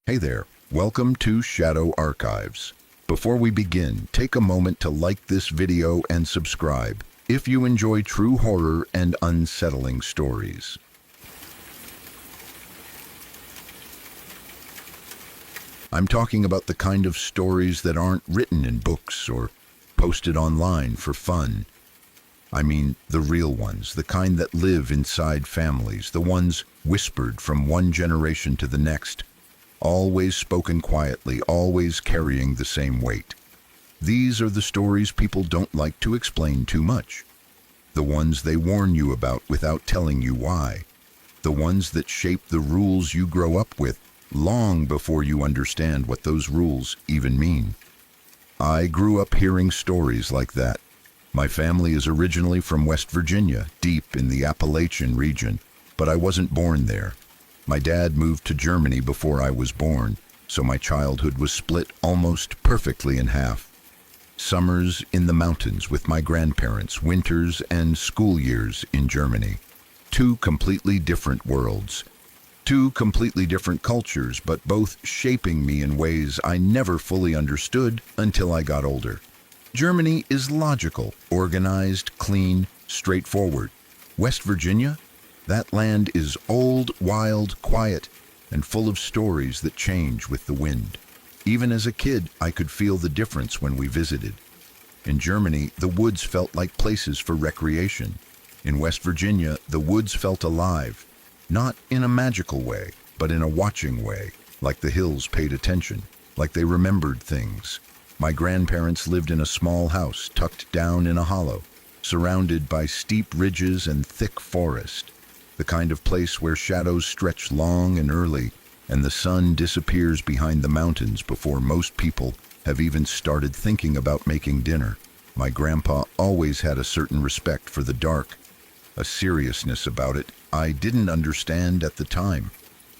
Hey there, welcome to Shadow Archives. Before we begin, take a moment to like this video and subscribe if you enjoy true horror and unsettling stories. I'm talking about the kind of stories that aren't written in books or posted online for fun. I mean the real ones, the kind that live inside families, the ones whispered from one generation to the next, always spoken quietly, always carrying the same weight. These are the stories people don't like to explain too much. The ones they warn you about without telling you why. The ones that shape the rules you grow up with long before you understand what those rules even mean. I grew up hearing stories like that. My family is originally from West Virginia, deep in the Appalachian region, but I wasn't born there. My dad moved to Germany before I was born, so my childhood was split almost perfectly in half. Summers in the mountains with my grandparents, winters and school years in Germany. Two completely different worlds. Two completely different cultures, but both shaping me in ways I never fully understood until I got older. Germany is logical, organized, clean, straightforward. West Virginia? That land is old, wild, quiet, and full of stories that change with the wind. Even as a kid, I could feel the difference when we visited. In Germany, the woods felt like places for recreation. In West Virginia, the woods felt alive, not in a magical way, but in a watching way, like the hills paid attention, like they remembered things. My grandparents lived in a small house tucked down in a hollow, surrounded by steep ridges and thick forest. The kind of place where shadows stretch long and early, and the sun disappears behind the mountains before most people have even started thinking about making dinner. My grandpa always had a certain respect for the dark, a seriousness about it I didn't understand at the time.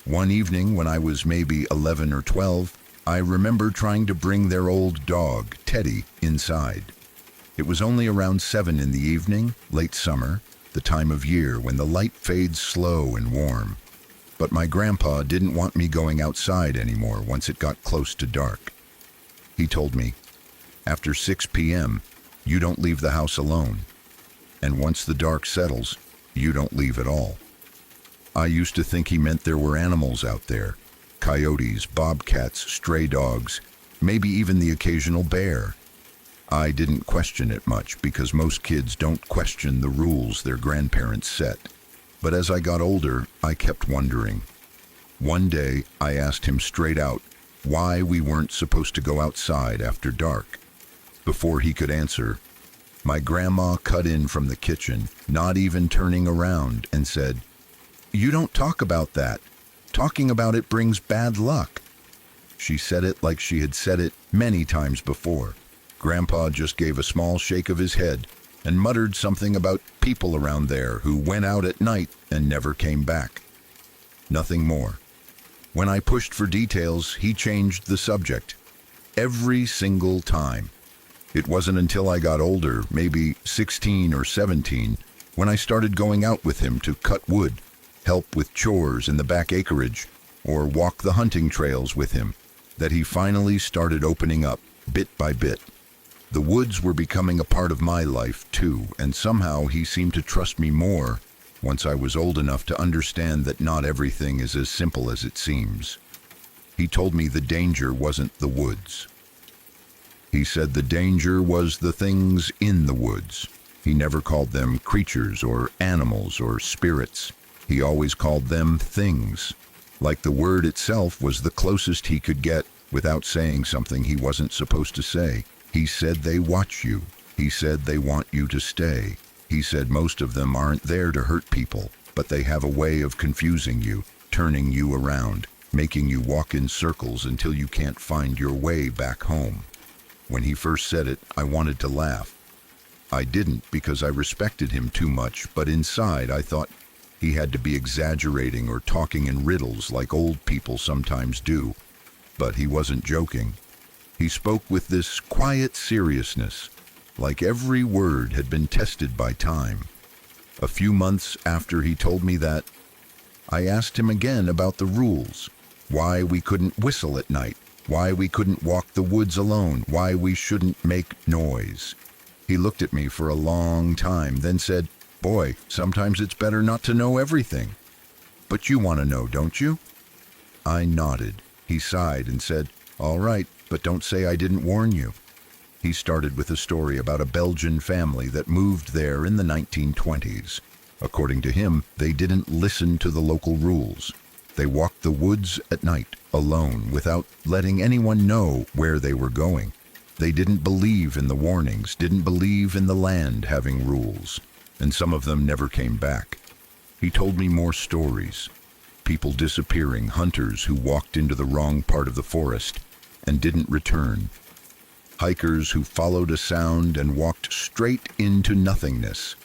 One evening when I was maybe 11 or 12, I remember trying to bring their old dog, Teddy, inside. It was only around 7 in the evening, late summer, the time of year when the light fades slow and warm. But my grandpa didn't want me going outside anymore once it got close to dark. He told me, after 6 p.m., you don't leave the house alone. And once the dark settles, you don't leave at all. I used to think he meant there were animals out there. Coyotes, bobcats, stray dogs, maybe even the occasional bear. I didn't question it much because most kids don't question the rules their grandparents set. But as I got older, I kept wondering. One day, I asked him straight out why we weren't supposed to go outside after dark. Before he could answer, my grandma cut in from the kitchen, not even turning around, and said, "You don't talk about that. Talking about it brings bad luck." She said it like she had said it many times before. Grandpa just gave a small shake of his head and muttered something about people around there who went out at night and never came back. Nothing more. When I pushed for details, he changed the subject. Every single time. It wasn't until I got older, maybe 16 or 17, when I started going out with him to cut wood, help with chores in the back acreage, or walk the hunting trails with him, that he finally started opening up, bit by bit. The woods were becoming a part of my life, too, and somehow he seemed to trust me more once I was old enough to understand that not everything is as simple as it seems. He told me the danger wasn't the woods. He said the danger was the things in the woods. He never called them creatures or animals or spirits. He always called them things. Like the word itself was the closest he could get without saying something he wasn't supposed to say. He said they watch you. He said they want you to stay. He said most of them aren't there to hurt people, but they have a way of confusing you, turning you around, making you walk in circles until you can't find your way back home. When he first said it, I wanted to laugh. I didn't because I respected him too much, but inside I thought he had to be exaggerating or talking in riddles like old people sometimes do. But he wasn't joking. He spoke with this quiet seriousness, like every word had been tested by time. A few months after he told me that, I asked him again about the rules. Why we couldn't whistle at night, why we couldn't walk the woods alone, why we shouldn't make noise. He looked at me for a long time, then said, "Boy, sometimes it's better not to know everything. But you want to know, don't you?" I nodded. He sighed and said, "All right, but don't say I didn't warn you." He started with a story about a Belgian family that moved there in the 1920s. According to him, they didn't listen to the local rules. They walked the woods at night, alone, without letting anyone know where they were going. They didn't believe in the warnings, didn't believe in the land having rules, and some of them never came back. He told me more stories. People disappearing, hunters who walked into the wrong part of the forest and didn't return. Hikers who followed a sound and walked straight into nothingness.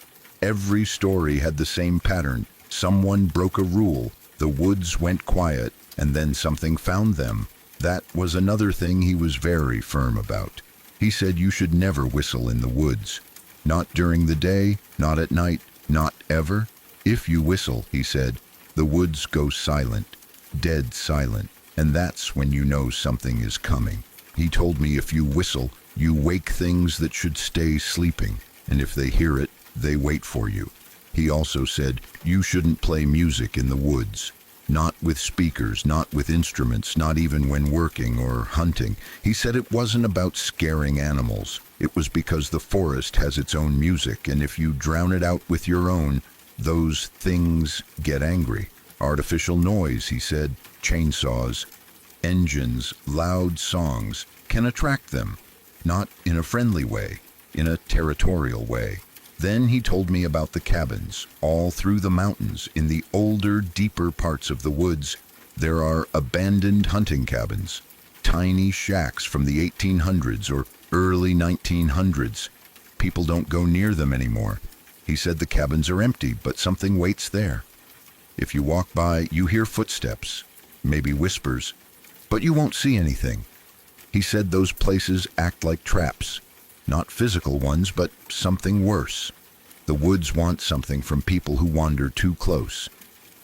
Every story had the same pattern. Someone broke a rule, the woods went quiet, and then something found them. That was another thing he was very firm about. He said you should never whistle in the woods. Not during the day, not at night, not ever. If you whistle, he said, the woods go silent, dead silent, and that's when you know something is coming. He told me if you whistle, you wake things that should stay sleeping, and if they hear it, they wait for you. He also said you shouldn't play music in the woods. Not with speakers, not with instruments, not even when working or hunting. He said it wasn't about scaring animals. It was because the forest has its own music, and if you drown it out with your own, those things get angry. Artificial noise, he said, chainsaws, engines, loud songs can attract them, not in a friendly way, in a territorial way. Then he told me about the cabins, all through the mountains, in the older, deeper parts of the woods. There are abandoned hunting cabins, tiny shacks from the 1800s or early 1900s. People don't go near them anymore. He said the cabins are empty, but something waits there. If you walk by, you hear footsteps, maybe whispers, but you won't see anything. He said those places act like traps. Not physical ones, but something worse. The woods want something from people who wander too close.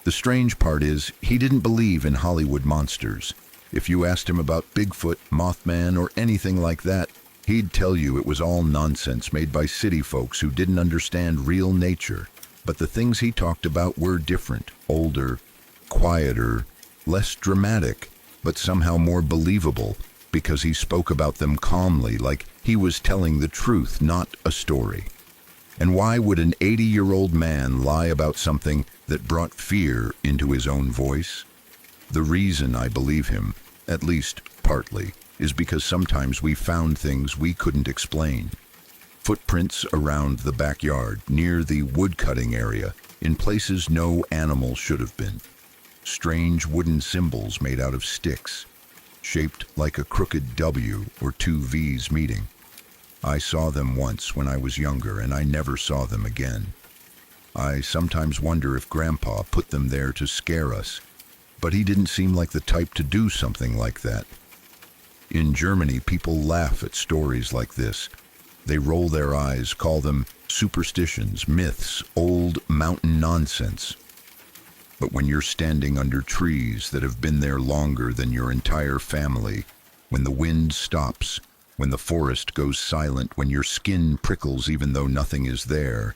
The strange part is, he didn't believe in Hollywood monsters. If you asked him about Bigfoot, Mothman, or anything like that, he'd tell you it was all nonsense made by city folks who didn't understand real nature. But the things he talked about were different, older, quieter, less dramatic, but somehow more believable, because he spoke about them calmly, like he was telling the truth, not a story. And why would an 80-year-old man lie about something that brought fear into his own voice? The reason I believe him, at least partly, is because sometimes we found things we couldn't explain. Footprints around the backyard, near the woodcutting area, in places no animal should have been. Strange wooden symbols made out of sticks, shaped like a crooked W or two V's meeting. I saw them once when I was younger, and I never saw them again. I sometimes wonder if Grandpa put them there to scare us, but he didn't seem like the type to do something like that. In Germany, people laugh at stories like this. They roll their eyes, call them superstitions, myths, old mountain nonsense. But when you're standing under trees that have been there longer than your entire family, when the wind stops, when the forest goes silent, when your skin prickles even though nothing is there,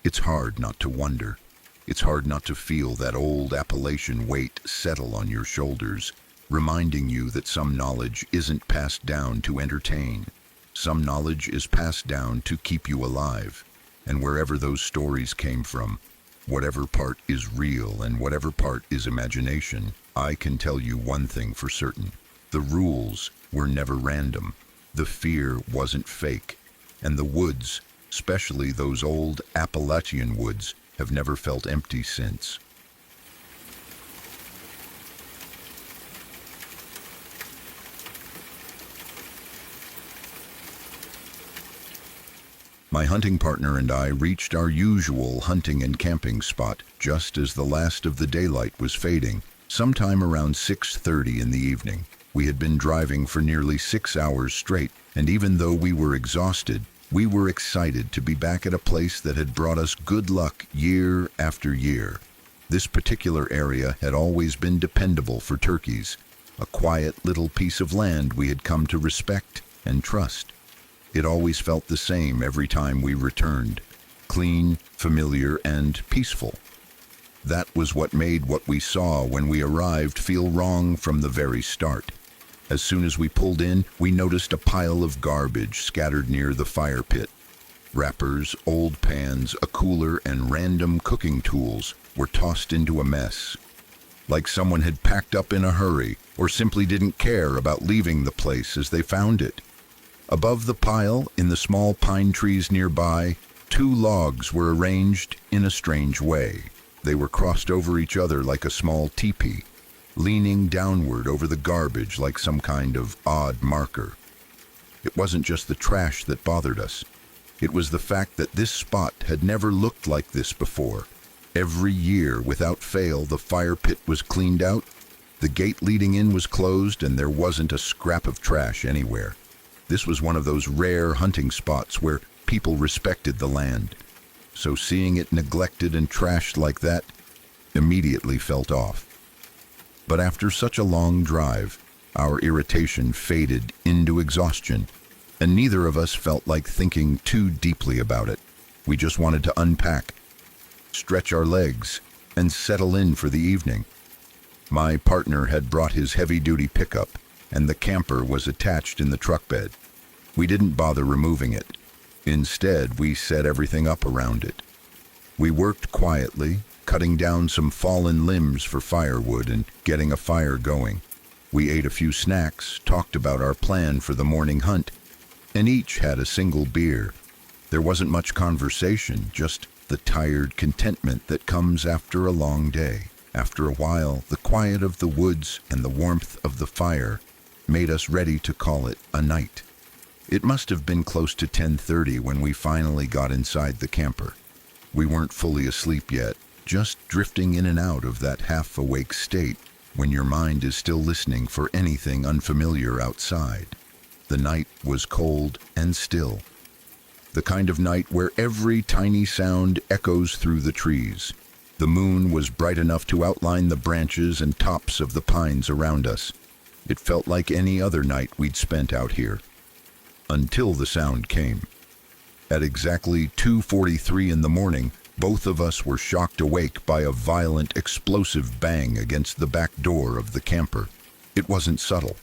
it's hard not to wonder. It's hard not to feel that old Appalachian weight settle on your shoulders, reminding you that some knowledge isn't passed down to entertain. Some knowledge is passed down to keep you alive. And wherever those stories came from, whatever part is real and whatever part is imagination, I can tell you one thing for certain. The rules were never random. The fear wasn't fake. And the woods, especially those old Appalachian woods, have never felt empty since. My hunting partner and I reached our usual hunting and camping spot just as the last of the daylight was fading, sometime around 6:30 in the evening. We had been driving for nearly 6 hours straight, and even though we were exhausted, we were excited to be back at a place that had brought us good luck year after year. This particular area had always been dependable for turkeys, a quiet little piece of land we had come to respect and trust. It always felt the same every time we returned, clean, familiar, and peaceful. That was what made what we saw when we arrived feel wrong from the very start. As soon as we pulled in, we noticed a pile of garbage scattered near the fire pit. Wrappers, old pans, a cooler, and random cooking tools were tossed into a mess. Like someone had packed up in a hurry, or simply didn't care about leaving the place as they found it. Above the pile, in the small pine trees nearby, 2 logs were arranged in a strange way. They were crossed over each other like a small teepee, leaning downward over the garbage like some kind of odd marker. It wasn't just the trash that bothered us. It was the fact that this spot had never looked like this before. Every year, without fail, the fire pit was cleaned out, the gate leading in was closed, and there wasn't a scrap of trash anywhere. This was one of those rare hunting spots where people respected the land. So seeing it neglected and trashed like that immediately felt off. But after such a long drive, our irritation faded into exhaustion, and neither of us felt like thinking too deeply about it. We just wanted to unpack, stretch our legs, and settle in for the evening. My partner had brought his heavy-duty pickup, and the camper was attached in the truck bed. We didn't bother removing it. Instead, we set everything up around it. We worked quietly, cutting down some fallen limbs for firewood and getting a fire going. We ate a few snacks, talked about our plan for the morning hunt, and each had a single beer. There wasn't much conversation, just the tired contentment that comes after a long day. After a while, the quiet of the woods and the warmth of the fire made us ready to call it a night. It must have been close to 10:30 when we finally got inside the camper. We weren't fully asleep yet, just drifting in and out of that half-awake state when your mind is still listening for anything unfamiliar outside. The night was cold and still. The kind of night where every tiny sound echoes through the trees. The moon was bright enough to outline the branches and tops of the pines around us. It felt like any other night we'd spent out here. Until the sound came. At exactly 2:43 in the morning, both of us were shocked awake by a violent, explosive bang against the back door of the camper. It wasn't subtle.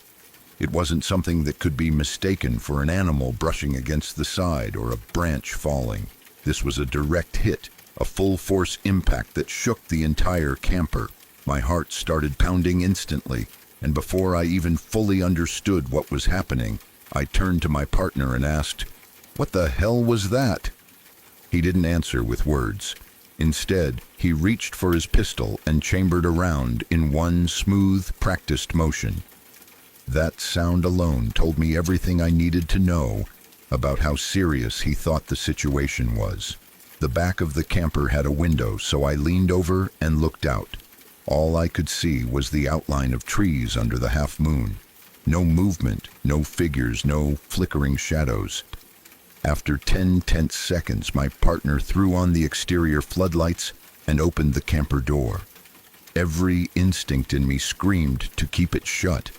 It wasn't something that could be mistaken for an animal brushing against the side or a branch falling. This was a direct hit, a full-force impact that shook the entire camper. My heart started pounding instantly, and before I even fully understood what was happening, I turned to my partner and asked, "What the hell was that?" He didn't answer with words. Instead, he reached for his pistol and chambered around in one smooth, practiced motion. That sound alone told me everything I needed to know about how serious he thought the situation was. The back of the camper had a window, so I leaned over and looked out. All I could see was the outline of trees under the half moon. No movement, no figures, no flickering shadows. After 10 tense seconds, my partner threw on the exterior floodlights and opened the camper door. Every instinct in me screamed to keep it shut,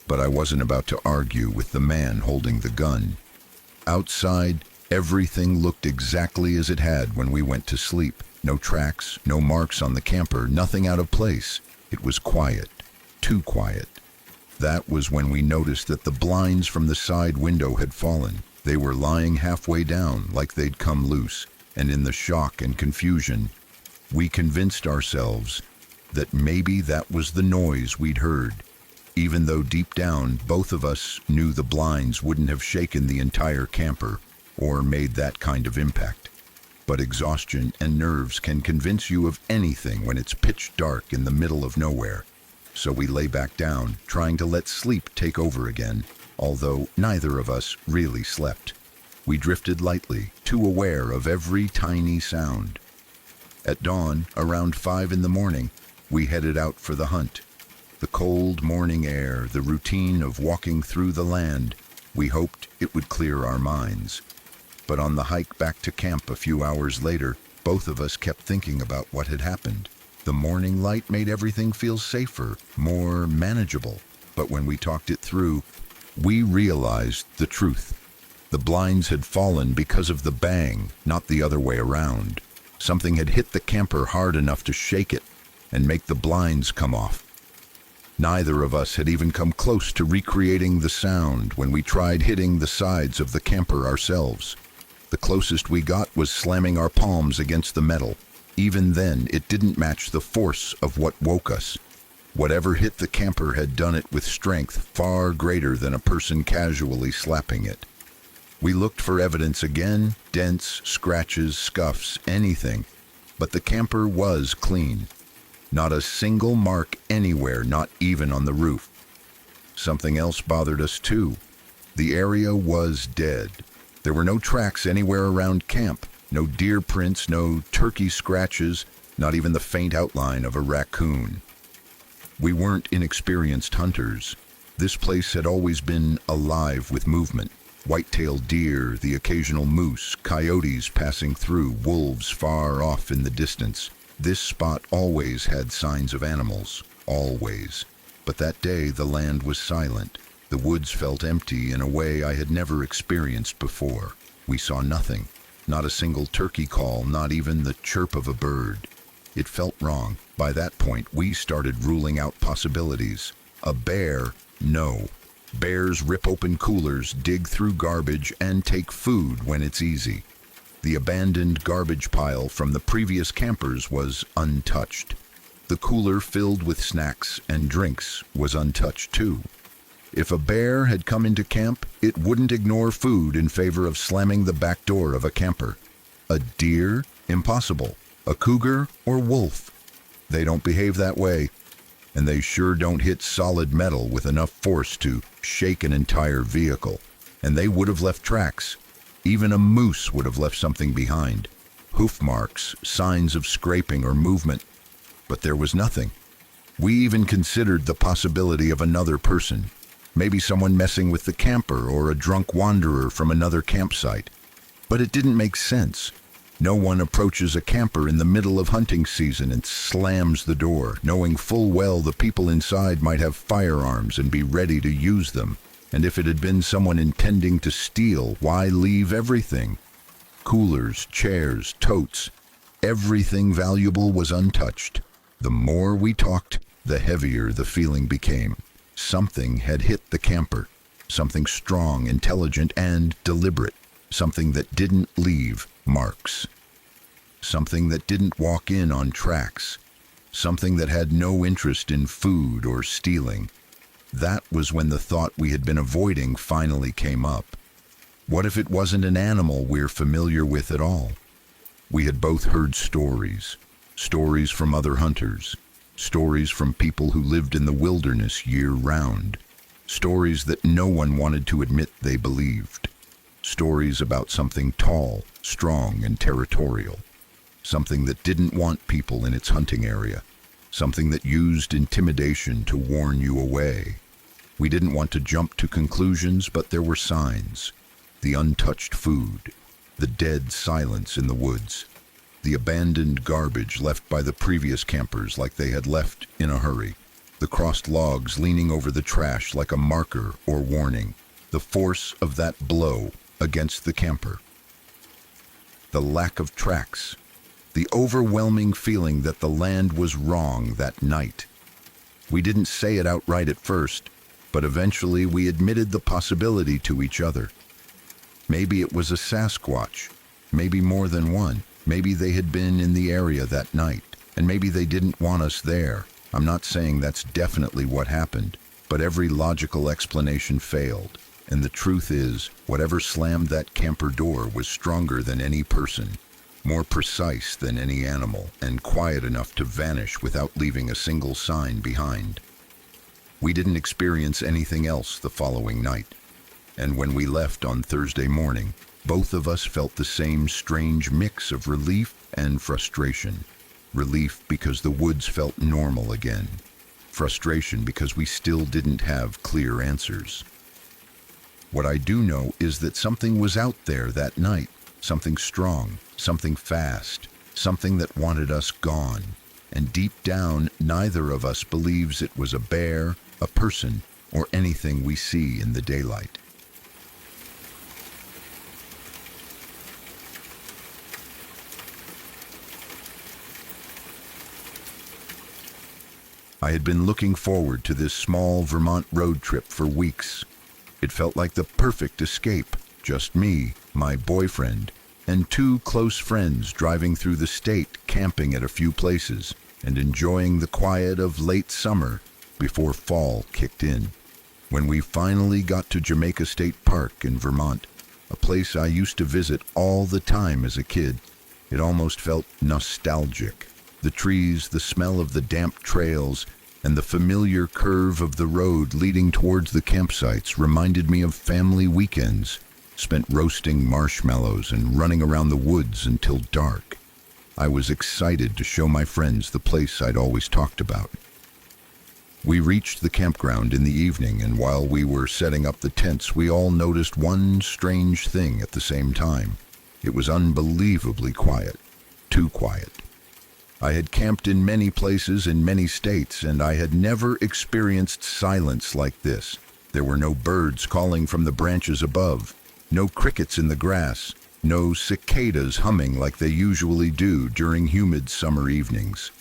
but I wasn't about to argue with the man holding the gun. Outside, everything looked exactly as it had when we went to sleep. No tracks, no marks on the camper, nothing out of place. It was quiet, too quiet. That was when we noticed that the blinds from the side window had fallen. They were lying halfway down, like they'd come loose, and in the shock and confusion, we convinced ourselves that maybe that was the noise we'd heard, even though deep down, both of us knew the blinds wouldn't have shaken the entire camper or made that kind of impact. But exhaustion and nerves can convince you of anything when it's pitch dark in the middle of nowhere. So we lay back down, trying to let sleep take over again, although neither of us really slept. We drifted lightly, too aware of every tiny sound. At dawn, around 5 in the morning, we headed out for the hunt. The cold morning air, the routine of walking through the land, we hoped it would clear our minds. But on the hike back to camp a few hours later, both of us kept thinking about what had happened. The morning light made everything feel safer, more manageable. But when we talked it through, we realized the truth. The blinds had fallen because of the bang, not the other way around. Something had hit the camper hard enough to shake it and make the blinds come off. Neither of us had even come close to recreating the sound when we tried hitting the sides of the camper ourselves. The closest we got was slamming our palms against the metal. Even then, it didn't match the force of what woke us. Whatever hit the camper had done it with strength far greater than a person casually slapping it. We looked for evidence again, dents, scratches, scuffs, anything. But the camper was clean. Not a single mark anywhere, not even on the roof. Something else bothered us too. The area was dead. There were no tracks anywhere around camp. No deer prints, no turkey scratches, not even the faint outline of a raccoon. We weren't inexperienced hunters. This place had always been alive with movement. White-tailed deer, the occasional moose, coyotes passing through, wolves far off in the distance. This spot always had signs of animals, always. But that day the land was silent. The woods felt empty in a way I had never experienced before. We saw nothing. Not a single turkey call, not even the chirp of a bird. It felt wrong. By that point, we started ruling out possibilities. A bear? No. Bears rip open coolers, dig through garbage, and take food when it's easy. The abandoned garbage pile from the previous campers was untouched. The cooler filled with snacks and drinks was untouched too. If a bear had come into camp, it wouldn't ignore food in favor of slamming the back door of a camper. A deer? Impossible. A cougar or wolf? They don't behave that way. And they sure don't hit solid metal with enough force to shake an entire vehicle. And they would have left tracks. Even a moose would have left something behind. Hoof marks, signs of scraping or movement. But there was nothing. We even considered the possibility of another person. Maybe someone messing with the camper or a drunk wanderer from another campsite. But it didn't make sense. No one approaches a camper in the middle of hunting season and slams the door, knowing full well the people inside might have firearms and be ready to use them. And if it had been someone intending to steal, why leave everything? Coolers, chairs, totes, everything valuable was untouched. The more we talked, the heavier the feeling became. Something had hit the camper. Something strong, intelligent, and deliberate. Something that didn't leave marks. Something that didn't walk in on tracks. Something that had no interest in food or stealing. That was when the thought we had been avoiding finally came up. What if it wasn't an animal we're familiar with at all? We had both heard stories. Stories from other hunters. Stories from people who lived in the wilderness year-round. Stories that no one wanted to admit they believed. Stories about something tall, strong, and territorial. Something that didn't want people in its hunting area. Something that used intimidation to warn you away. We didn't want to jump to conclusions, but there were signs. The untouched food. The dead silence in the woods. The abandoned garbage left by the previous campers like they had left in a hurry. The crossed logs leaning over the trash like a marker or warning. The force of that blow against the camper. The lack of tracks. The overwhelming feeling that the land was wrong that night. We didn't say it outright at first, but eventually we admitted the possibility to each other. Maybe it was a Sasquatch, maybe more than one. Maybe they had been in the area that night, and maybe they didn't want us there. I'm not saying that's definitely what happened, but every logical explanation failed. And the truth is, whatever slammed that camper door was stronger than any person, more precise than any animal, and quiet enough to vanish without leaving a single sign behind. We didn't experience anything else the following night. And when we left on Thursday morning, both of us felt the same strange mix of relief and frustration. Relief because the woods felt normal again. Frustration because we still didn't have clear answers. What I do know is that something was out there that night. Something strong, something fast, something that wanted us gone. and deep down, neither of us believes it was a bear, a person, or anything we see in the daylight. I had been looking forward to this small Vermont road trip for weeks. It felt like the perfect escape, just me, my boyfriend, and two close friends driving through the state, camping at a few places, and enjoying the quiet of late summer before fall kicked in. When we finally got to Jamaica State Park in Vermont, a place I used to visit all the time as a kid, it almost felt nostalgic. The trees, the smell of the damp trails, and the familiar curve of the road leading towards the campsites reminded me of family weekends, spent roasting marshmallows and running around the woods until dark. I was excited to show my friends the place I'd always talked about. We reached the campground in the evening, and while we were setting up the tents, we all noticed one strange thing at the same time. It was unbelievably quiet. Too quiet. I had camped in many places in many states, and I had never experienced silence like this. There were no birds calling from the branches above, no crickets in the grass, no cicadas humming like they usually do during humid summer evenings.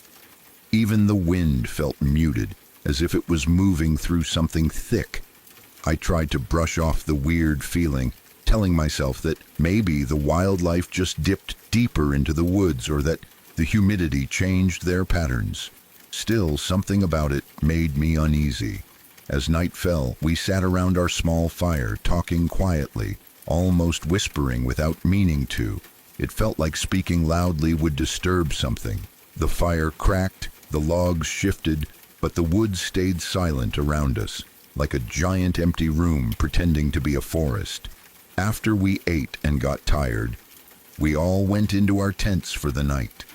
Even the wind felt muted, as if it was moving through something thick. I tried to brush off the weird feeling, telling myself that maybe the wildlife just dipped deeper into the woods or that the humidity changed their patterns. Still, something about it made me uneasy. As night fell, we sat around our small fire, talking quietly, almost whispering without meaning to. It felt like speaking loudly would disturb something. The fire cracked, the logs shifted, but the woods stayed silent around us, like a giant empty room pretending to be a forest. After we ate and got tired, we all went into our tents for the night.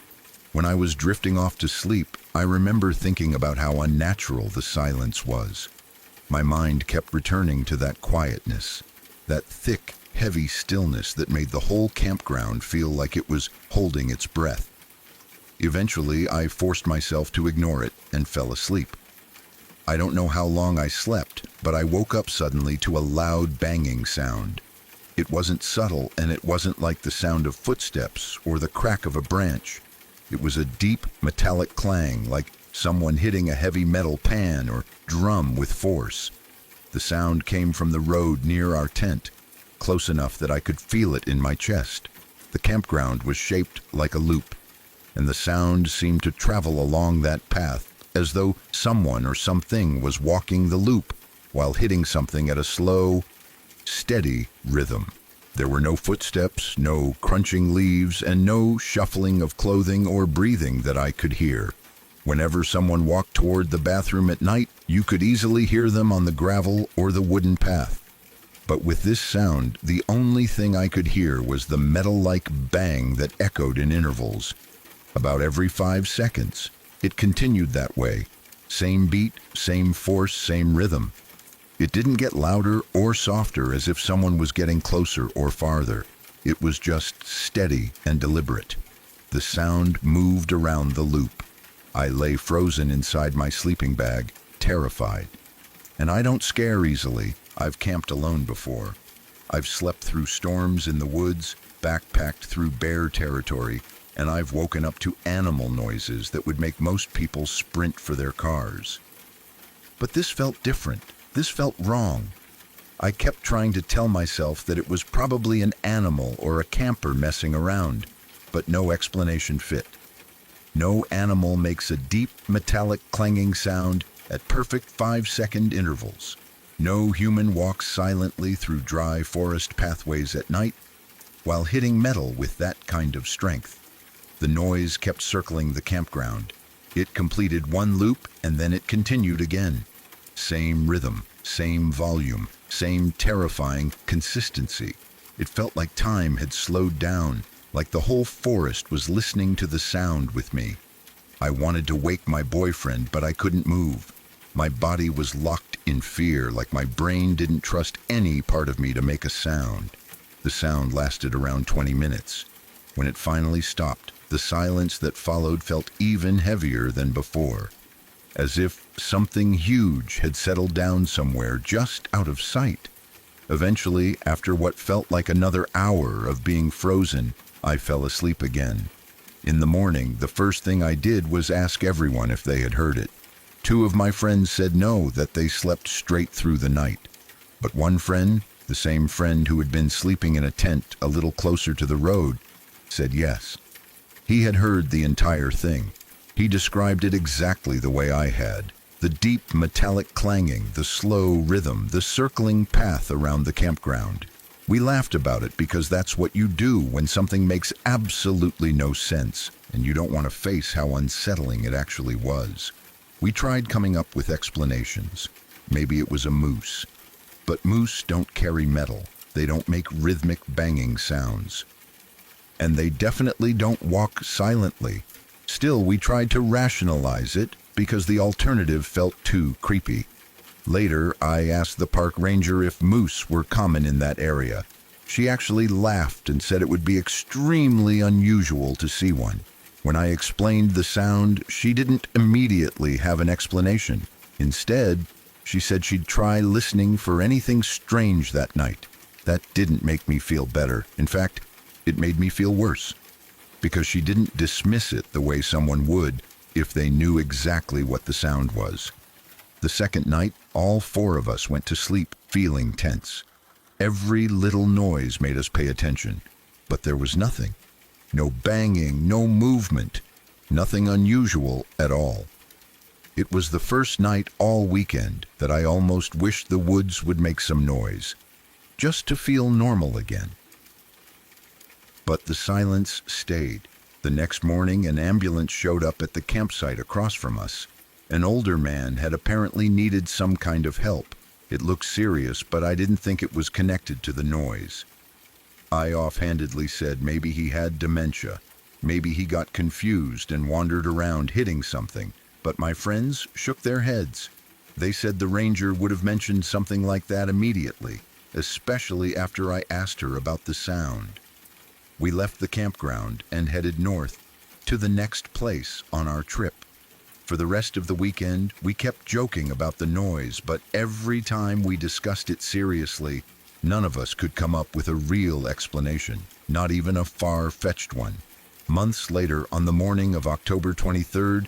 When I was drifting off to sleep, I remember thinking about how unnatural the silence was. My mind kept returning to that quietness, that thick, heavy stillness that made the whole campground feel like it was holding its breath. Eventually, I forced myself to ignore it and fell asleep. I don't know how long I slept, but I woke up suddenly to a loud banging sound. It wasn't subtle, and it wasn't like the sound of footsteps or the crack of a branch. It was a deep, metallic clang, like someone hitting a heavy metal pan or drum with force. The sound came from the road near our tent, close enough that I could feel it in my chest. The campground was shaped like a loop, and the sound seemed to travel along that path, as though someone or something was walking the loop while hitting something at a slow, steady rhythm. There were no footsteps, no crunching leaves, and no shuffling of clothing or breathing that I could hear. Whenever someone walked toward the bathroom at night, you could easily hear them on the gravel or the wooden path. But with this sound, the only thing I could hear was the metal-like bang that echoed in intervals. About every 5 seconds, it continued that way. Same beat, same force, same rhythm. It didn't get louder or softer as if someone was getting closer or farther. It was just steady and deliberate. The sound moved around the loop. I lay frozen inside my sleeping bag, terrified. And I don't scare easily. I've camped alone before. I've slept through storms in the woods, backpacked through bear territory, and I've woken up to animal noises that would make most people sprint for their cars. But this felt different. This felt wrong. I kept trying to tell myself that it was probably an animal or a camper messing around, but no explanation fit. No animal makes a deep, metallic clanging sound at perfect 5-second intervals. No human walks silently through dry forest pathways at night while hitting metal with that kind of strength. The noise kept circling the campground. It completed one loop and then it continued again. Same rhythm, same volume, same terrifying consistency. It felt like time had slowed down, like the whole forest was listening to the sound with me. I wanted to wake my boyfriend, but I couldn't move. My body was locked in fear, like my brain didn't trust any part of me to make a sound. The sound lasted around 20 minutes. When it finally stopped, the silence that followed felt even heavier than before, as if something huge had settled down somewhere just out of sight. Eventually, after what felt like another hour of being frozen, I fell asleep again. In the morning, the first thing I did was ask everyone if they had heard it. Two of my friends said no, that they slept straight through the night. But one friend, the same friend who had been sleeping in a tent a little closer to the road, said yes. He had heard the entire thing. He described it exactly the way I had. The deep metallic clanging, the slow rhythm, the circling path around the campground. We laughed about it because that's what you do when something makes absolutely no sense and you don't want to face how unsettling it actually was. We tried coming up with explanations. Maybe it was a moose. But moose don't carry metal. They don't make rhythmic banging sounds. And they definitely don't walk silently. Still, we tried to rationalize it because the alternative felt too creepy. Later, I asked the park ranger if moose were common in that area. She actually laughed and said it would be extremely unusual to see one. When I explained the sound, she didn't immediately have an explanation. Instead, she said she'd try listening for anything strange that night. That didn't make me feel better. In fact, it made me feel worse, because she didn't dismiss it the way someone would if they knew exactly what the sound was. The second night, all four of us went to sleep feeling tense. Every little noise made us pay attention, but there was nothing. No banging, no movement, nothing unusual at all. It was the first night all weekend that I almost wished the woods would make some noise, just to feel normal again. But the silence stayed. The next morning, an ambulance showed up at the campsite across from us. An older man had apparently needed some kind of help. It looked serious, but I didn't think it was connected to the noise. I offhandedly said maybe he had dementia. Maybe he got confused and wandered around hitting something. But my friends shook their heads. They said the ranger would have mentioned something like that immediately, especially after I asked her about the sound. We left the campground and headed north to the next place on our trip. For the rest of the weekend, we kept joking about the noise, but every time we discussed it seriously, none of us could come up with a real explanation, not even a far-fetched one. Months later, on the morning of October 23rd,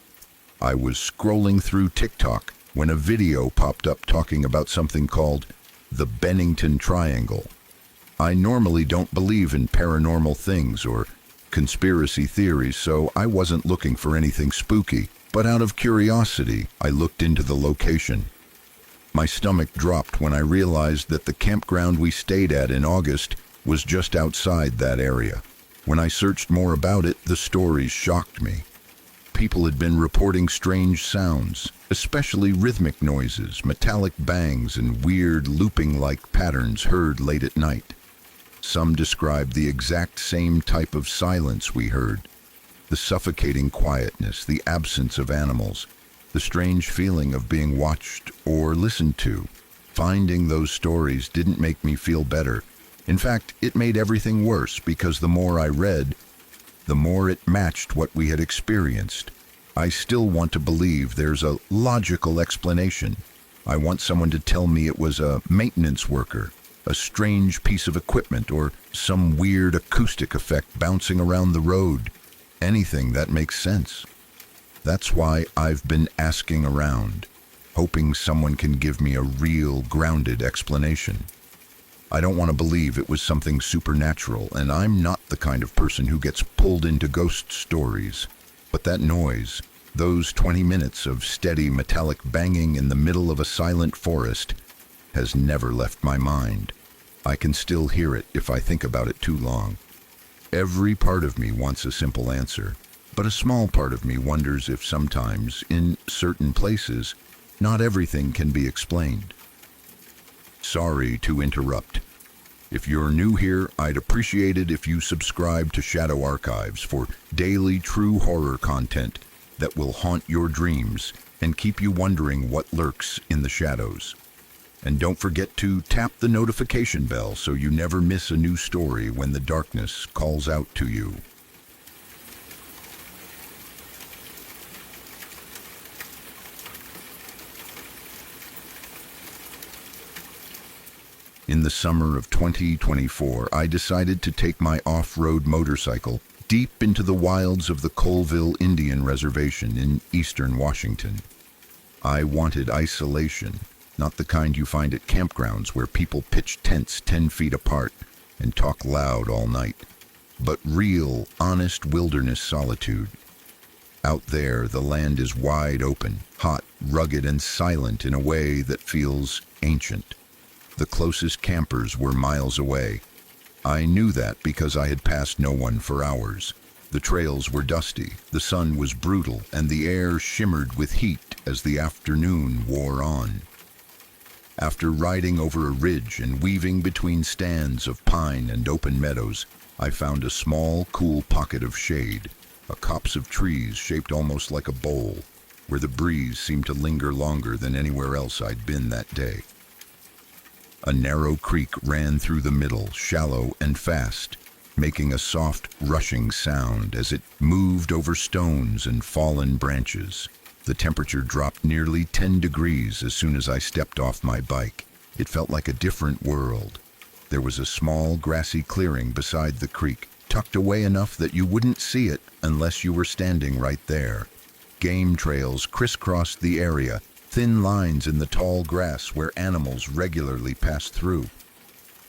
I was scrolling through TikTok when a video popped up talking about something called the Bennington Triangle. I normally don't believe in paranormal things or conspiracy theories, so I wasn't looking for anything spooky. But out of curiosity, I looked into the location. My stomach dropped when I realized that the campground we stayed at in August was just outside that area. When I searched more about it, the stories shocked me. People had been reporting strange sounds, especially rhythmic noises, metallic bangs, and weird looping-like patterns heard late at night. Some described the exact same type of silence we heard. The suffocating quietness, the absence of animals, the strange feeling of being watched or listened to. Finding those stories didn't make me feel better. In fact, it made everything worse because the more I read, the more it matched what we had experienced. I still want to believe there's a logical explanation. I want someone to tell me it was a maintenance worker, a strange piece of equipment, or some weird acoustic effect bouncing around the road. Anything that makes sense. That's why I've been asking around, hoping someone can give me a real, grounded explanation. I don't want to believe it was something supernatural, and I'm not the kind of person who gets pulled into ghost stories. But that noise, those 20 minutes of steady metallic banging in the middle of a silent forest, has never left my mind. I can still hear it if I think about it too long. Every part of me wants a simple answer, but a small part of me wonders if sometimes, in certain places, not everything can be explained. Sorry to interrupt. If you're new here, I'd appreciate it if you subscribe to Shadow Archives for daily true horror content that will haunt your dreams and keep you wondering what lurks in the shadows. And don't forget to tap the notification bell so you never miss a new story when the darkness calls out to you. In the summer of 2024, I decided to take my off-road motorcycle deep into the wilds of the Colville Indian Reservation in eastern Washington. I wanted isolation, not the kind you find at campgrounds where people pitch tents 10 feet apart and talk loud all night, but real, honest wilderness solitude. Out there, the land is wide open, hot, rugged, and silent in a way that feels ancient. The closest campers were miles away. I knew that because I had passed no one for hours. The trails were dusty, the sun was brutal, and the air shimmered with heat as the afternoon wore on. After riding over a ridge and weaving between stands of pine and open meadows, I found a small, cool pocket of shade, a copse of trees shaped almost like a bowl, where the breeze seemed to linger longer than anywhere else I'd been that day. A narrow creek ran through the middle, shallow and fast, making a soft, rushing sound as it moved over stones and fallen branches. The temperature dropped nearly 10 degrees as soon as I stepped off my bike. It felt like a different world. There was a small, grassy clearing beside the creek, tucked away enough that you wouldn't see it unless you were standing right there. Game trails crisscrossed the area, thin lines in the tall grass where animals regularly passed through.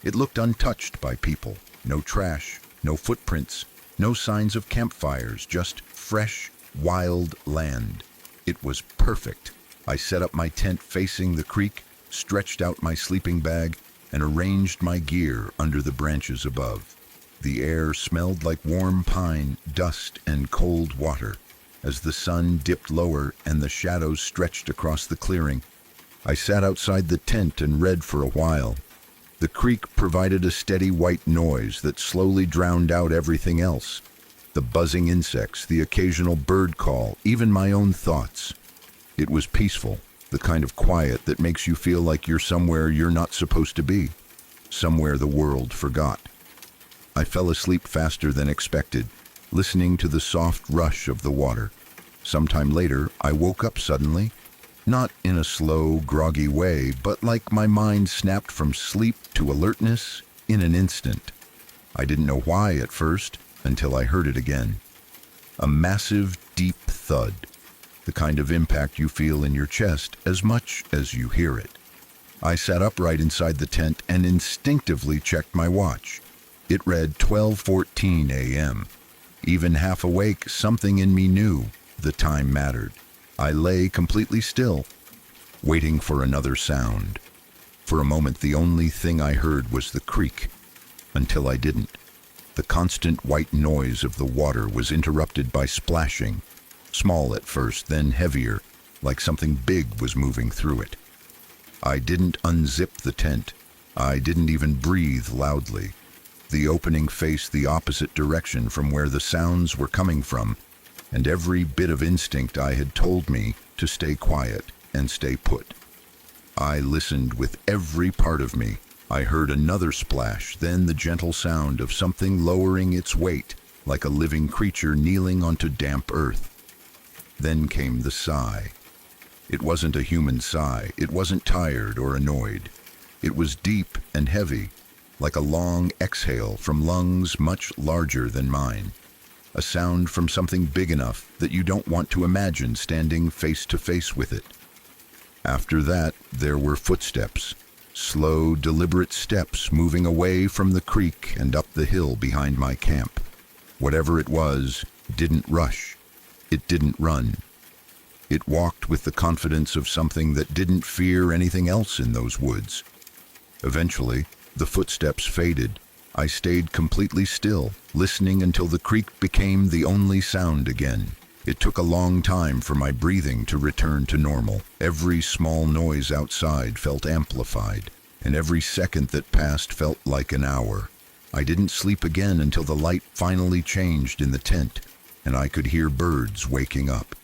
It looked untouched by people. No trash, no footprints, no signs of campfires, just fresh, wild land. It was perfect. I set up my tent facing the creek, stretched out my sleeping bag, and arranged my gear under the branches above. The air smelled like warm pine, dust, and cold water. As the sun dipped lower and the shadows stretched across the clearing, I sat outside the tent and read for a while. The creek provided a steady white noise that slowly drowned out everything else. The buzzing insects, the occasional bird call, even my own thoughts. It was peaceful, the kind of quiet that makes you feel like you're somewhere you're not supposed to be, somewhere the world forgot. I fell asleep faster than expected, listening to the soft rush of the water. Sometime later, I woke up suddenly, not in a slow, groggy way, but like my mind snapped from sleep to alertness in an instant. I didn't know why at first, until I heard it again. A massive, deep thud, the kind of impact you feel in your chest as much as you hear it. I sat upright inside the tent and instinctively checked my watch. It read 12:14 a.m. Even half awake, something in me knew the time mattered. I lay completely still, waiting for another sound. For a moment, the only thing I heard was the creek, until I didn't. The constant white noise of the water was interrupted by splashing, small at first, then heavier, like something big was moving through it. I didn't unzip the tent. I didn't even breathe loudly. The opening faced the opposite direction from where the sounds were coming from, and every bit of instinct I had told me to stay quiet and stay put. I listened with every part of me. I heard another splash, then the gentle sound of something lowering its weight, like a living creature kneeling onto damp earth. Then came the sigh. It wasn't a human sigh. It wasn't tired or annoyed. It was deep and heavy, like a long exhale from lungs much larger than mine. A sound from something big enough that you don't want to imagine standing face to face with it. After that, there were footsteps. Slow, deliberate steps moving away from the creek and up the hill behind my camp. Whatever it was, didn't rush. It didn't run. It walked with the confidence of something that didn't fear anything else in those woods. Eventually, the footsteps faded. I stayed completely still, listening until the creek became the only sound again. It took a long time for my breathing to return to normal. Every small noise outside felt amplified, and every second that passed felt like an hour. I didn't sleep again until the light finally changed in the tent, and I could hear birds waking up.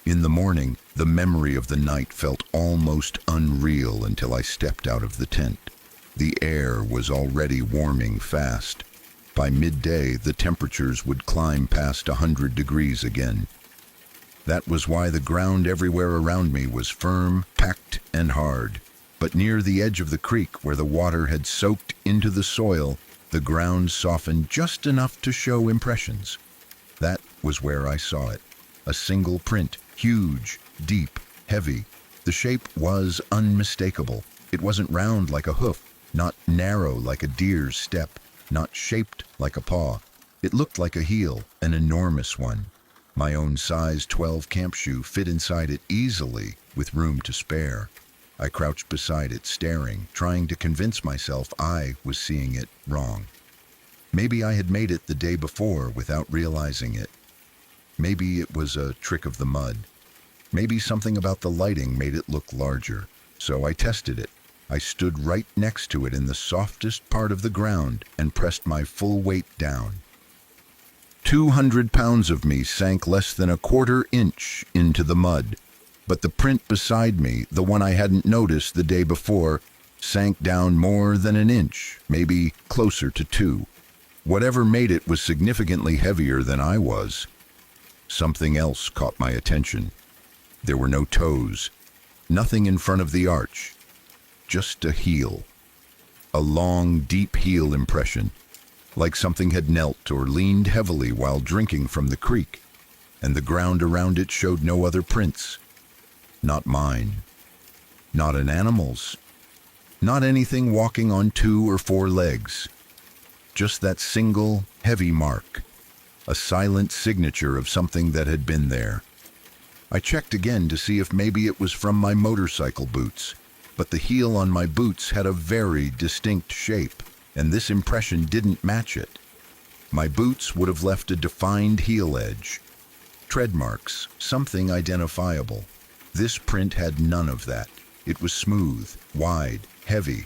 In the morning, the memory of the night felt almost unreal until I stepped out of the tent. The air was already warming fast. By midday, the temperatures would climb past 100 degrees again. That was why the ground everywhere around me was firm, packed, and hard. But near the edge of the creek, where the water had soaked into the soil, the ground softened just enough to show impressions. That was where I saw it. A single print, huge, deep, heavy. The shape was unmistakable. It wasn't round like a hoof, not narrow like a deer's step, not shaped like a paw. It looked like a heel, an enormous one. My own size 12 camp shoe fit inside it easily, with room to spare. I crouched beside it, staring, trying to convince myself I was seeing it wrong. Maybe I had made it the day before without realizing it. Maybe it was a trick of the mud. Maybe something about the lighting made it look larger. So I tested it. I stood right next to it in the softest part of the ground and pressed my full weight down. 200 pounds of me sank less than a quarter inch into the mud. But the print beside me, the one I hadn't noticed the day before, sank down more than an inch, maybe closer to 2. Whatever made it was significantly heavier than I was. Something else caught my attention. There were no toes, nothing in front of the arch, just a heel. A long, deep heel impression, like something had knelt or leaned heavily while drinking from the creek, and the ground around it showed no other prints. Not mine, not an animal's, not anything walking on 2 or 4 legs. Just that single, heavy mark, a silent signature of something that had been there. I checked again to see if maybe it was from my motorcycle boots, but the heel on my boots had a very distinct shape, and this impression didn't match it. My boots would have left a defined heel edge, tread marks, something identifiable. This print had none of that. It was smooth, wide, heavy.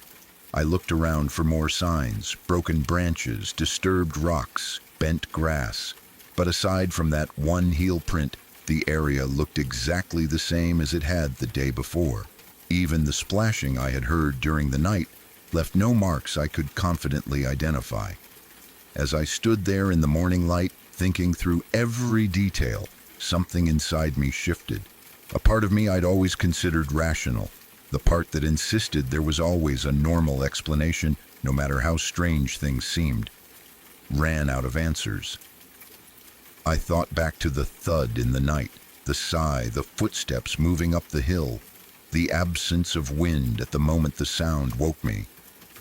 I looked around for more signs, broken branches, disturbed rocks, bent grass. But aside from that one heel print, the area looked exactly the same as it had the day before. Even the splashing I had heard during the night left no marks I could confidently identify. As I stood there in the morning light, thinking through every detail, something inside me shifted. A part of me I'd always considered rational, the part that insisted there was always a normal explanation, no matter how strange things seemed, ran out of answers. I thought back to the thud in the night, the sigh, the footsteps moving up the hill, the absence of wind at the moment the sound woke me.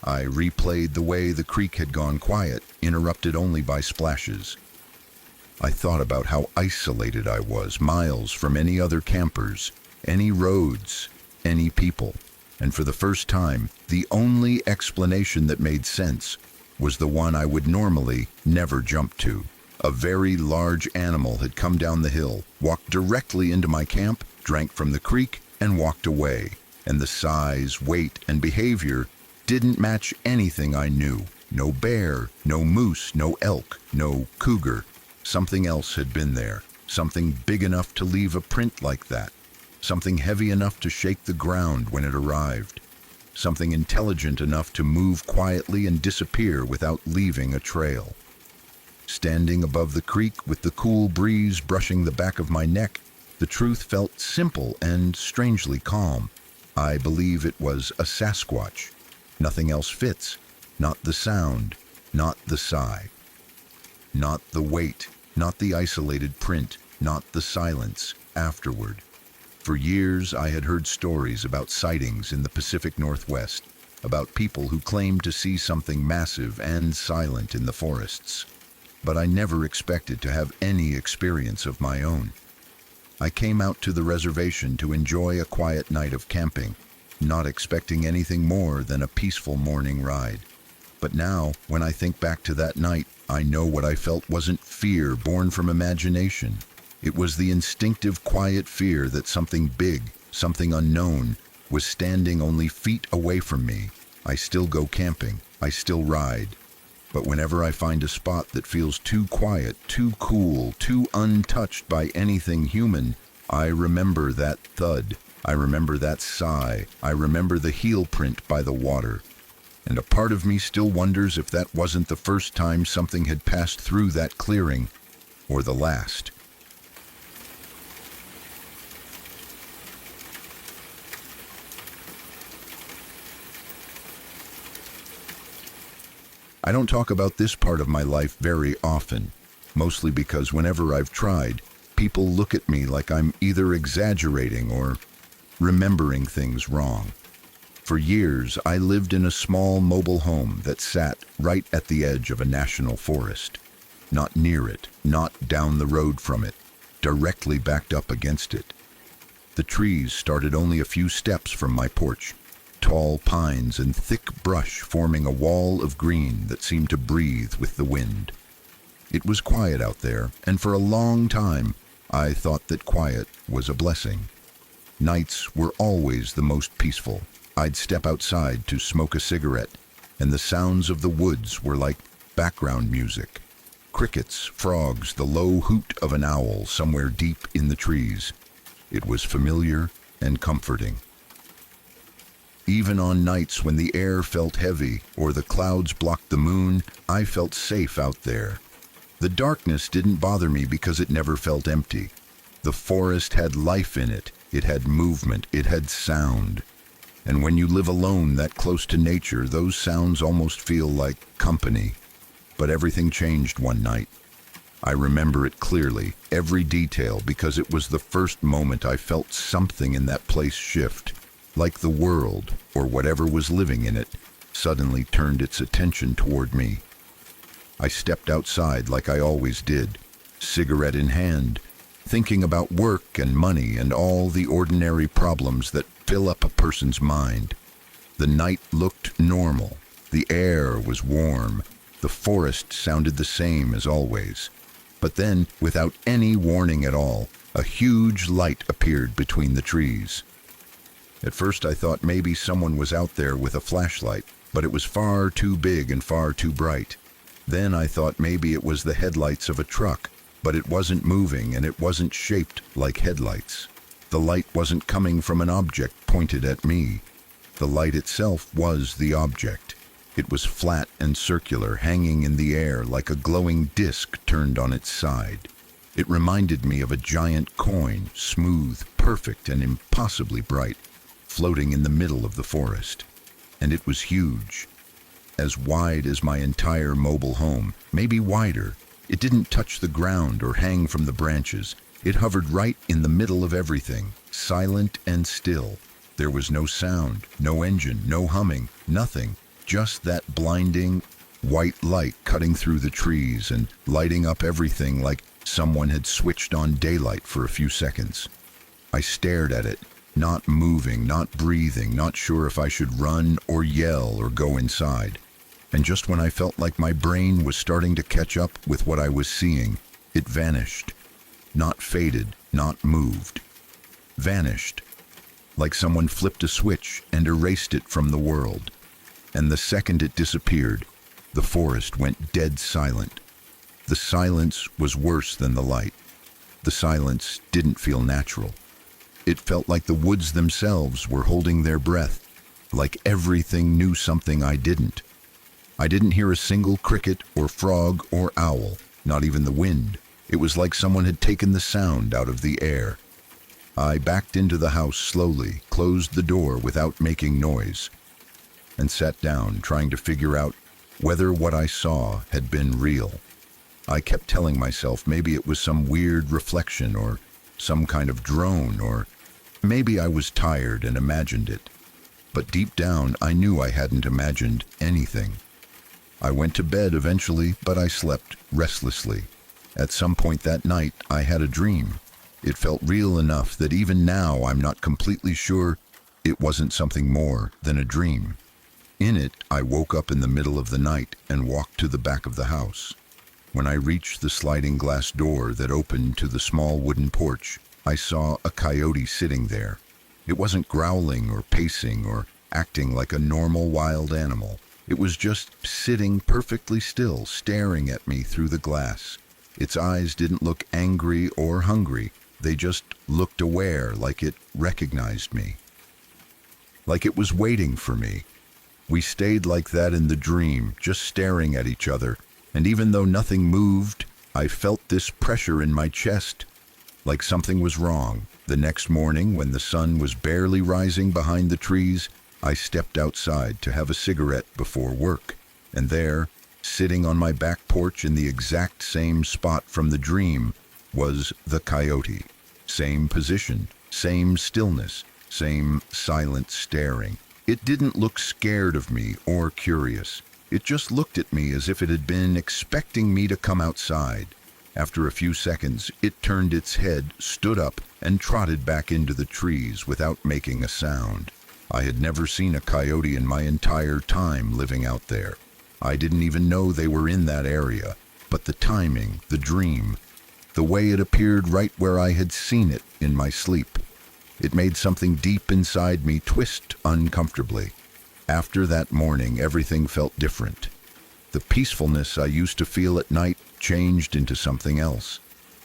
I replayed the way the creek had gone quiet, interrupted only by splashes. I thought about how isolated I was, miles from any other campers, any roads, any people. And for the first time, the only explanation that made sense was the one I would normally never jump to. A very large animal had come down the hill, walked directly into my camp, drank from the creek, and walked away. And the size, weight, and behavior didn't match anything I knew. No bear, no moose, no elk, no cougar. Something else had been there, something big enough to leave a print like that, something heavy enough to shake the ground when it arrived, something intelligent enough to move quietly and disappear without leaving a trail. Standing above the creek with the cool breeze brushing the back of my neck, the truth felt simple and strangely calm. I believe it was a Sasquatch. Nothing else fits. Not the sound, not the sigh. Not the weight, not the isolated print, not the silence afterward. For years I had heard stories about sightings in the Pacific Northwest, about people who claimed to see something massive and silent in the forests. But I never expected to have any experience of my own. I came out to the reservation to enjoy a quiet night of camping, not expecting anything more than a peaceful morning ride. But now, when I think back to that night, I know what I felt wasn't fear born from imagination. It was the instinctive, quiet fear that something big, something unknown, was standing only feet away from me. I still go camping. I still ride. But whenever I find a spot that feels too quiet, too cool, too untouched by anything human, I remember that thud. I remember that sigh. I remember the heel print by the water. And a part of me still wonders if that wasn't the first time something had passed through that clearing, or the last. I don't talk about this part of my life very often, mostly because whenever I've tried, people look at me like I'm either exaggerating or remembering things wrong. For years, I lived in a small mobile home that sat right at the edge of a national forest. Not near it, not down the road from it, directly backed up against it. The trees started only a few steps from my porch, tall pines and thick brush forming a wall of green that seemed to breathe with the wind. It was quiet out there, and for a long time, I thought that quiet was a blessing. Nights were always the most peaceful. I'd step outside to smoke a cigarette, and the sounds of the woods were like background music. Crickets, frogs, the low hoot of an owl somewhere deep in the trees. It was familiar and comforting. Even on nights when the air felt heavy or the clouds blocked the moon, I felt safe out there. The darkness didn't bother me because it never felt empty. The forest had life in it. It had movement. It had sound. And when you live alone that close to nature, those sounds almost feel like company. But everything changed one night. I remember it clearly, every detail, because it was the first moment I felt something in that place shift. Like the world, or whatever was living in it, suddenly turned its attention toward me. I stepped outside like I always did, cigarette in hand, thinking about work and money and all the ordinary problems that fill up a person's mind. The night looked normal. The air was warm. The forest sounded the same as always. But then, without any warning at all, a huge light appeared between the trees. At first I thought maybe someone was out there with a flashlight, but it was far too big and far too bright. Then I thought maybe it was the headlights of a truck, but it wasn't moving and it wasn't shaped like headlights. The light wasn't coming from an object pointed at me. The light itself was the object. It was flat and circular, hanging in the air like a glowing disc turned on its side. It reminded me of a giant coin, smooth, perfect, and impossibly bright, floating in the middle of the forest. And it was huge. As wide as my entire mobile home, maybe wider. It didn't touch the ground or hang from the branches. It hovered right in the middle of everything, silent and still. There was no sound, no engine, no humming, nothing. Just that blinding, white light cutting through the trees and lighting up everything like someone had switched on daylight for a few seconds. I stared at it, not moving, not breathing, not sure if I should run or yell or go inside. And just when I felt like my brain was starting to catch up with what I was seeing, it vanished. Not faded, not moved. Vanished. Like someone flipped a switch and erased it from the world. And the second it disappeared, the forest went dead silent. The silence was worse than the light. The silence didn't feel natural. It felt like the woods themselves were holding their breath, like everything knew something I didn't. I didn't hear a single cricket or frog or owl, not even the wind. It was like someone had taken the sound out of the air. I backed into the house slowly, closed the door without making noise, and sat down trying to figure out whether what I saw had been real. I kept telling myself maybe it was some weird reflection or some kind of drone, or maybe I was tired and imagined it. But deep down, I knew I hadn't imagined anything. I went to bed eventually, but I slept restlessly. At some point that night, I had a dream. It felt real enough that even now I'm not completely sure it wasn't something more than a dream. In it, I woke up in the middle of the night and walked to the back of the house. When I reached the sliding glass door that opened to the small wooden porch, I saw a coyote sitting there. It wasn't growling or pacing or acting like a normal wild animal. It was just sitting perfectly still, staring at me through the glass. Its eyes didn't look angry or hungry. They just looked aware, like it recognized me. Like it was waiting for me. We stayed like that in the dream, just staring at each other, and even though nothing moved, I felt this pressure in my chest, like something was wrong. The next morning, when the sun was barely rising behind the trees, I stepped outside to have a cigarette before work, and there, Sitting on my back porch in the exact same spot from the dream was the coyote. Same position, same stillness, same silent staring. It didn't look scared of me or curious. It just looked at me as if it had been expecting me to come outside. After a few seconds, it turned its head, stood up, and trotted back into the trees without making a sound. I had never seen a coyote in my entire time living out there. I didn't even know they were in that area, but the timing, the dream, the way it appeared right where I had seen it in my sleep, it made something deep inside me twist uncomfortably. After that morning, everything felt different. The peacefulness I used to feel at night changed into something else.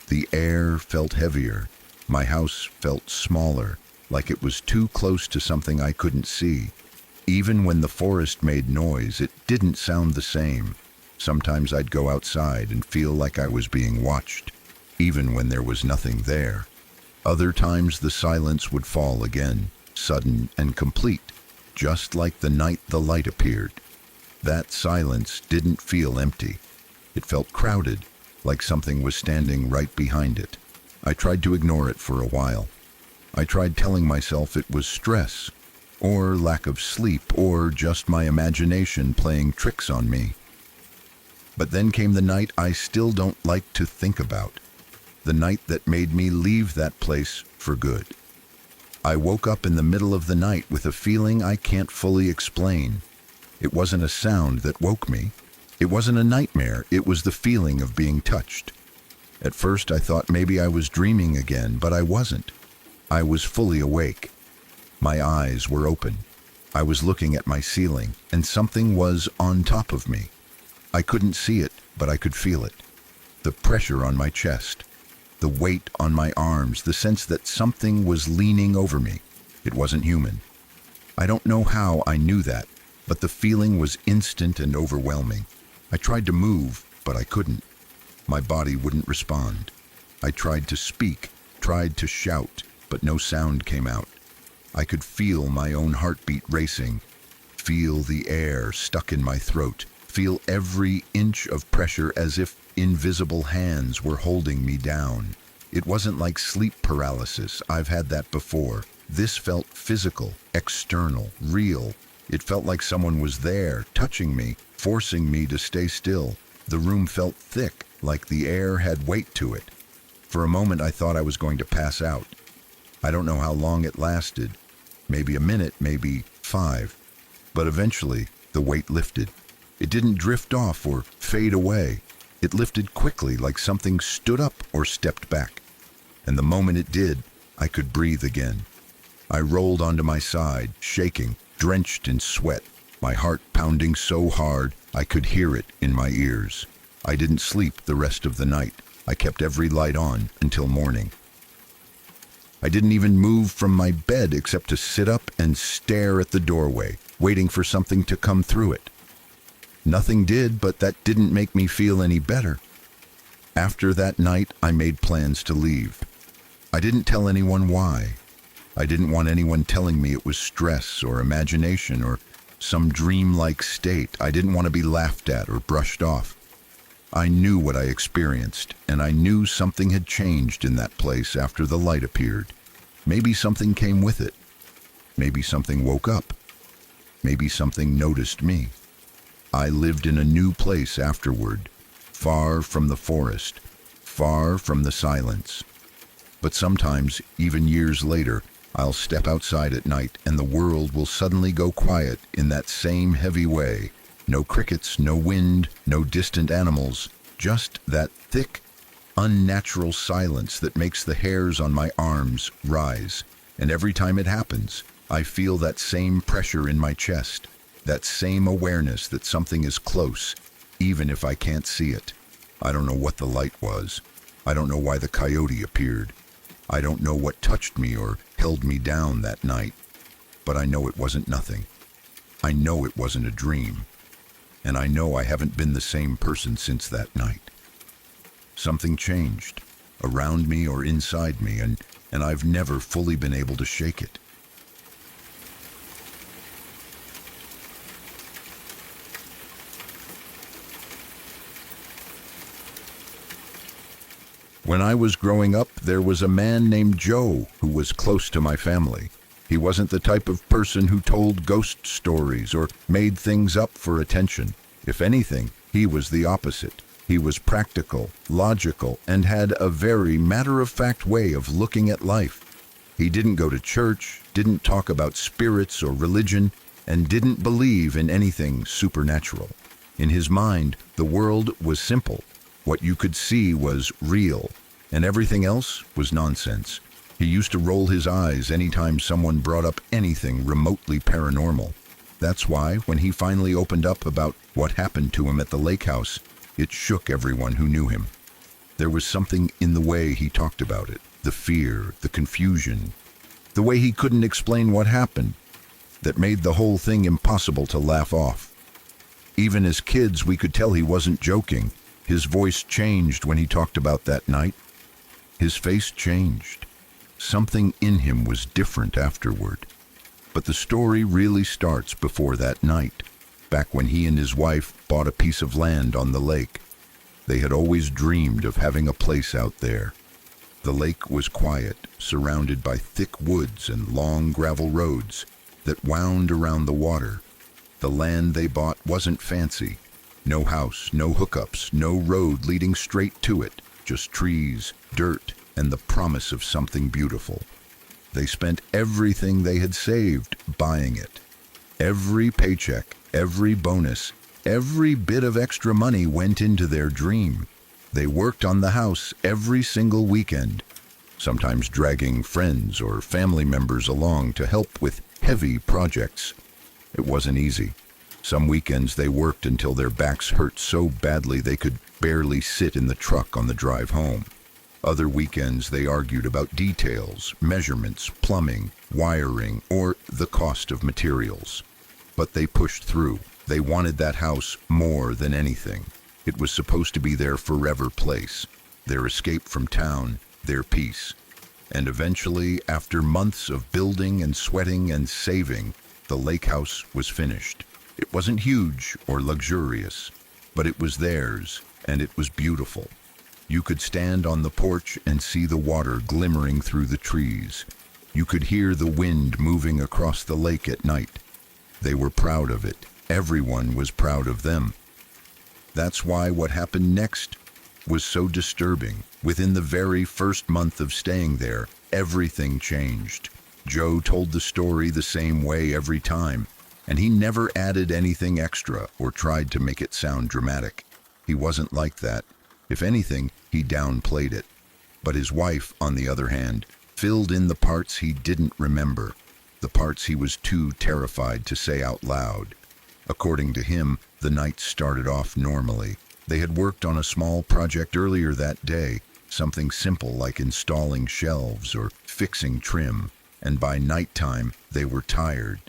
The air felt heavier. My house felt smaller, like it was too close to something I couldn't see. Even when the forest made noise, it didn't sound the same. Sometimes I'd go outside and feel like I was being watched, even when there was nothing there. Other times the silence would fall again, sudden and complete, just like the night the light appeared. That silence didn't feel empty. It felt crowded, like something was standing right behind it. I tried to ignore it for a while. I tried telling myself it was stress, or lack of sleep, or just my imagination playing tricks on me. But then came the night I still don't like to think about. The night that made me leave that place for good. I woke up in the middle of the night with a feeling I can't fully explain. It wasn't a sound that woke me. It wasn't a nightmare. It was the feeling of being touched. At first I thought maybe I was dreaming again, but I wasn't. I was fully awake. My eyes were open. I was looking at my ceiling, and something was on top of me. I couldn't see it, but I could feel it. The pressure on my chest, the weight on my arms, the sense that something was leaning over me. It wasn't human. I don't know how I knew that, but the feeling was instant and overwhelming. I tried to move, but I couldn't. My body wouldn't respond. I tried to speak, tried to shout, but no sound came out. I could feel my own heartbeat racing, feel the air stuck in my throat, feel every inch of pressure as if invisible hands were holding me down. It wasn't like sleep paralysis. I've had that before. This felt physical, external, real. It felt like someone was there, touching me, forcing me to stay still. The room felt thick, like the air had weight to it. For a moment I thought I was going to pass out. I don't know how long it lasted. Maybe a minute, maybe 5. But eventually, the weight lifted. It didn't drift off or fade away. It lifted quickly, like something stood up or stepped back. And the moment it did, I could breathe again. I rolled onto my side, shaking, drenched in sweat, my heart pounding so hard I could hear it in my ears. I didn't sleep the rest of the night. I kept every light on until morning. I didn't even move from my bed except to sit up and stare at the doorway, waiting for something to come through it. Nothing did, but that didn't make me feel any better. After that night, I made plans to leave. I didn't tell anyone why. I didn't want anyone telling me it was stress or imagination or some dreamlike state. I didn't want to be laughed at or brushed off. I knew what I experienced, and I knew something had changed in that place after the light appeared. Maybe something came with it. Maybe something woke up. Maybe something noticed me. I lived in a new place afterward, far from the forest, far from the silence. But sometimes, even years later, I'll step outside at night and the world will suddenly go quiet in that same heavy way. No crickets, no wind, no distant animals, just that thick, unnatural silence that makes the hairs on my arms rise. And every time it happens, I feel that same pressure in my chest, that same awareness that something is close, even if I can't see it. I don't know what the light was. I don't know why the coyote appeared. I don't know what touched me or held me down that night. But I know it wasn't nothing. I know it wasn't a dream. And I know I haven't been the same person since that night. Something changed, around me or inside me, and I've never fully been able to shake it. When I was growing up, there was a man named Joe who was close to my family. He wasn't the type of person who told ghost stories or made things up for attention. If anything, he was the opposite. He was practical, logical, and had a very matter-of-fact way of looking at life. He didn't go to church, didn't talk about spirits or religion, and didn't believe in anything supernatural. In his mind, the world was simple. What you could see was real, and everything else was nonsense. He used to roll his eyes anytime someone brought up anything remotely paranormal. That's why, when he finally opened up about what happened to him at the lake house, it shook everyone who knew him. There was something in the way he talked about it, the fear, the confusion, the way he couldn't explain what happened, that made the whole thing impossible to laugh off. Even as kids, we could tell he wasn't joking. His voice changed when he talked about that night. His face changed. Something in him was different afterward. But the story really starts before that night, back when he and his wife bought a piece of land on the lake. They had always dreamed of having a place out there. The lake was quiet, surrounded by thick woods and long gravel roads that wound around the water. The land they bought wasn't fancy. No house, no hookups, no road leading straight to it, just trees, dirt, and the promise of something beautiful. They spent everything they had saved buying it. Every paycheck, every bonus, every bit of extra money went into their dream. They worked on the house every single weekend, sometimes dragging friends or family members along to help with heavy projects. It wasn't easy. Some weekends they worked until their backs hurt so badly they could barely sit in the truck on the drive home. Other weekends they argued about details, measurements, plumbing, wiring, or the cost of materials. But they pushed through. They wanted that house more than anything. It was supposed to be their forever place, their escape from town, their peace. And eventually, after months of building and sweating and saving, the lake house was finished. It wasn't huge or luxurious, but it was theirs, and it was beautiful. You could stand on the porch and see the water glimmering through the trees. You could hear the wind moving across the lake at night. They were proud of it. Everyone was proud of them. That's why what happened next was so disturbing. Within the very first month of staying there, everything changed. Joe told the story the same way every time, and he never added anything extra or tried to make it sound dramatic. He wasn't like that. If anything, he downplayed it. But his wife, on the other hand, filled in the parts he didn't remember, the parts he was too terrified to say out loud. According to him, the night started off normally. They had worked on a small project earlier that day, something simple like installing shelves or fixing trim, and by nighttime they were tired.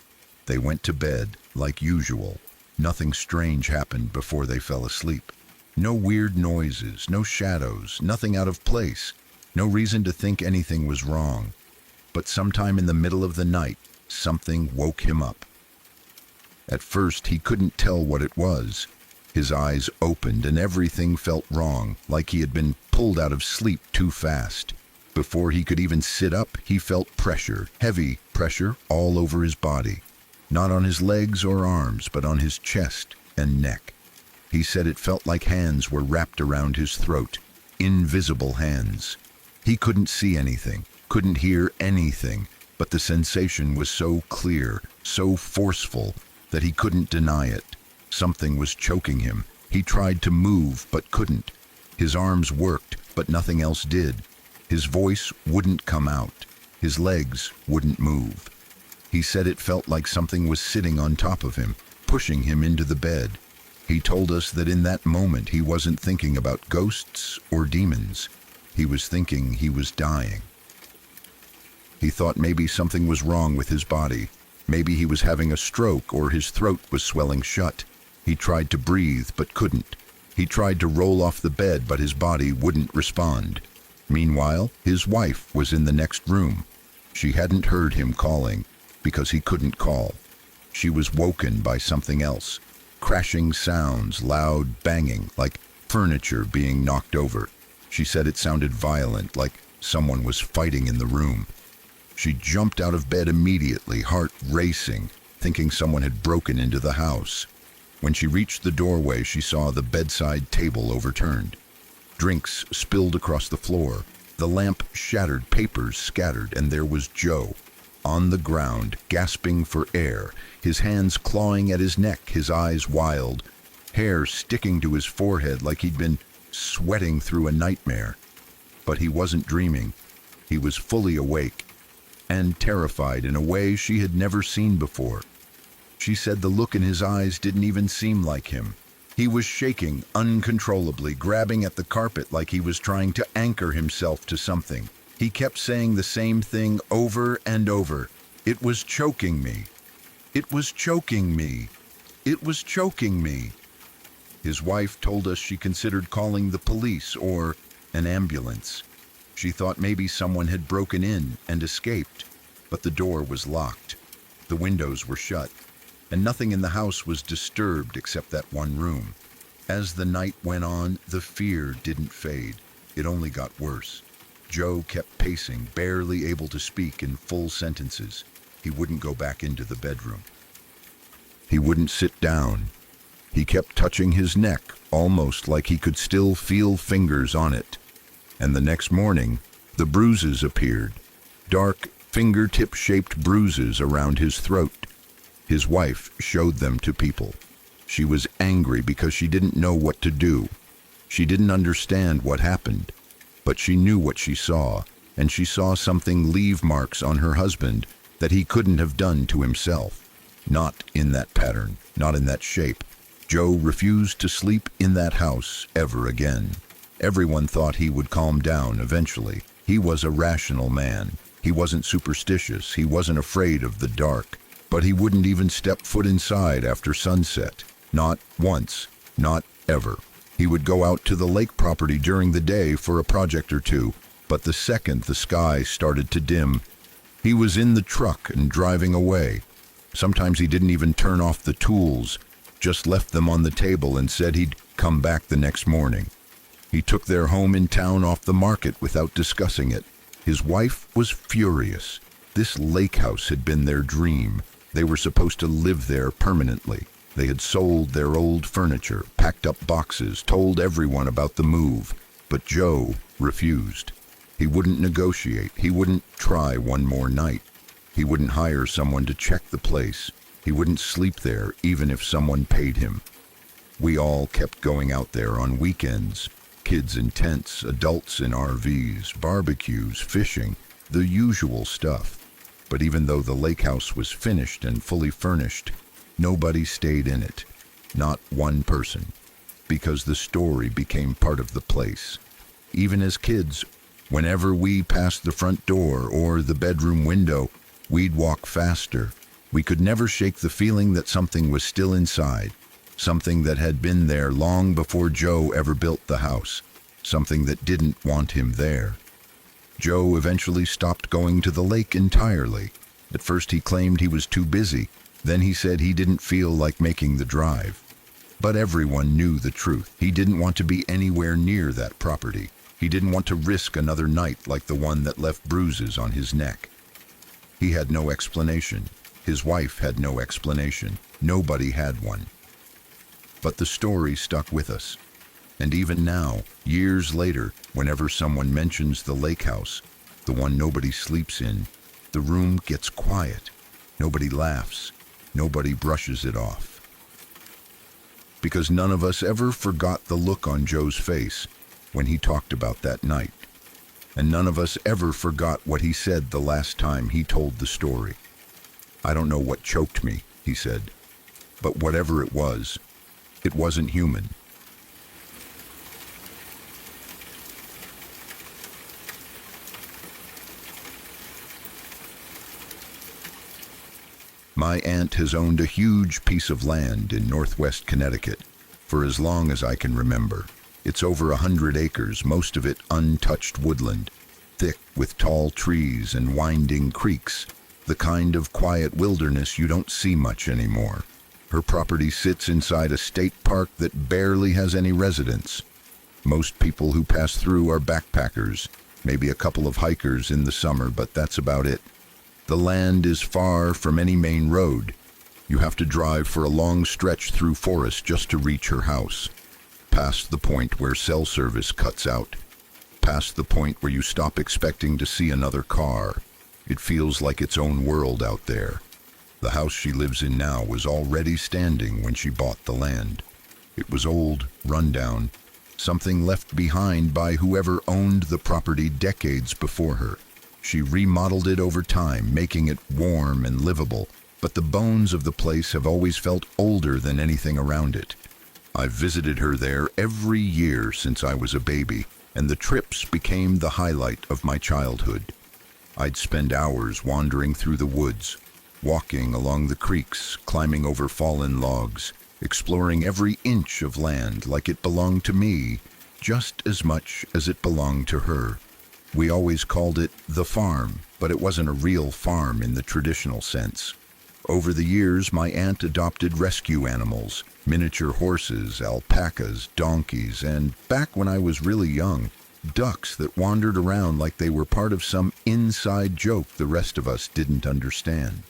They went to bed like usual. Nothing strange happened before they fell asleep. No weird noises, no shadows, nothing out of place, no reason to think anything was wrong. But sometime in the middle of the night, something woke him up. At first, he couldn't tell what it was. His eyes opened and everything felt wrong, like he had been pulled out of sleep too fast. Before he could even sit up, he felt pressure, heavy pressure, all over his body. Not on his legs or arms, but on his chest and neck. He said it felt like hands were wrapped around his throat, invisible hands. He couldn't see anything, couldn't hear anything, but the sensation was so clear, so forceful, that he couldn't deny it. Something was choking him. He tried to move, but couldn't. His arms worked, but nothing else did. His voice wouldn't come out. His legs wouldn't move. He said it felt like something was sitting on top of him, pushing him into the bed. He told us that in that moment he wasn't thinking about ghosts or demons. He was thinking he was dying. He thought maybe something was wrong with his body. Maybe he was having a stroke or his throat was swelling shut. He tried to breathe but couldn't. He tried to roll off the bed but his body wouldn't respond. Meanwhile, his wife was in the next room. She hadn't heard him calling because he couldn't call. She was woken by something else. Crashing sounds, loud banging, like furniture being knocked over. She said it sounded violent, like someone was fighting in the room. She jumped out of bed immediately, heart racing, thinking someone had broken into the house. When she reached the doorway, she saw the bedside table overturned. Drinks spilled across the floor. The lamp shattered, papers scattered, and there was Joe, on the ground, gasping for air, his hands clawing at his neck, his eyes wild, hair sticking to his forehead like he'd been sweating through a nightmare. But he wasn't dreaming. He was fully awake and terrified in a way she had never seen before. She said the look in his eyes didn't even seem like him. He was shaking uncontrollably, grabbing at the carpet like he was trying to anchor himself to something. He kept saying the same thing over and over. "It was choking me. It was choking me. It was choking me." His wife told us she considered calling the police or an ambulance. She thought maybe someone had broken in and escaped, but the door was locked. The windows were shut, and nothing in the house was disturbed except that one room. As the night went on, the fear didn't fade. It only got worse. Joe kept pacing, barely able to speak in full sentences. He wouldn't go back into the bedroom. He wouldn't sit down. He kept touching his neck, almost like he could still feel fingers on it. And the next morning, the bruises appeared. Dark, fingertip-shaped bruises around his throat. His wife showed them to people. She was angry because she didn't know what to do. She didn't understand what happened, but she knew what she saw, and she saw something leave marks on her husband that he couldn't have done to himself. Not in that pattern, not in that shape. Joe refused to sleep in that house ever again. Everyone thought he would calm down eventually. He was a rational man. He wasn't superstitious. He wasn't afraid of the dark. But he wouldn't even step foot inside after sunset. Not once. Not ever. He would go out to the lake property during the day for a project or two, but the second the sky started to dim, he was in the truck and driving away. Sometimes he didn't even turn off the tools, just left them on the table and said he'd come back the next morning. He took their home in town off the market without discussing it. His wife was furious. This lake house had been their dream. They were supposed to live there permanently. They had sold their old furniture, packed up boxes, told everyone about the move. But Joe refused. He wouldn't negotiate. He wouldn't try one more night. He wouldn't hire someone to check the place. He wouldn't sleep there even if someone paid him. We all kept going out there on weekends. Kids in tents, adults in RVs, barbecues, fishing, the usual stuff. But even though the lake house was finished and fully furnished, nobody stayed in it. Not one person. Because the story became part of the place. Even as kids, whenever we passed the front door or the bedroom window, we'd walk faster. We could never shake the feeling that something was still inside. Something that had been there long before Joe ever built the house. Something that didn't want him there. Joe eventually stopped going to the lake entirely. At first he claimed he was too busy. Then he said he didn't feel like making the drive. But everyone knew the truth. He didn't want to be anywhere near that property. He didn't want to risk another night like the one that left bruises on his neck. He had no explanation. His wife had no explanation. Nobody had one. But the story stuck with us. And even now, years later, whenever someone mentions the lake house, the one nobody sleeps in, the room gets quiet. Nobody laughs. Nobody brushes it off. Because none of us ever forgot the look on Joe's face when he talked about that night. And none of us ever forgot what he said the last time he told the story. "I don't know what choked me," he said. "But whatever it wasn't human." My aunt has owned a huge piece of land in northwest Connecticut for as long as I can remember. It's over 100 acres, most of it untouched woodland, thick with tall trees and winding creeks, the kind of quiet wilderness you don't see much anymore. Her property sits inside a state park that barely has any residents. Most people who pass through are backpackers, maybe a couple of hikers in the summer, but that's about it. The land is far from any main road. You have to drive for a long stretch through forest just to reach her house. Past the point where cell service cuts out. Past the point where you stop expecting to see another car. It feels like its own world out there. The house she lives in now was already standing when she bought the land. It was old, run down, something left behind by whoever owned the property decades before her. She remodeled it over time, making it warm and livable, but the bones of the place have always felt older than anything around it. I've visited her there every year since I was a baby, and the trips became the highlight of my childhood. I'd spend hours wandering through the woods, walking along the creeks, climbing over fallen logs, exploring every inch of land like it belonged to me, just as much as it belonged to her. We always called it the farm, but it wasn't a real farm in the traditional sense. Over the years, my aunt adopted rescue animals, miniature horses, alpacas, donkeys, and back when I was really young, ducks that wandered around like they were part of some inside joke the rest of us didn't understand.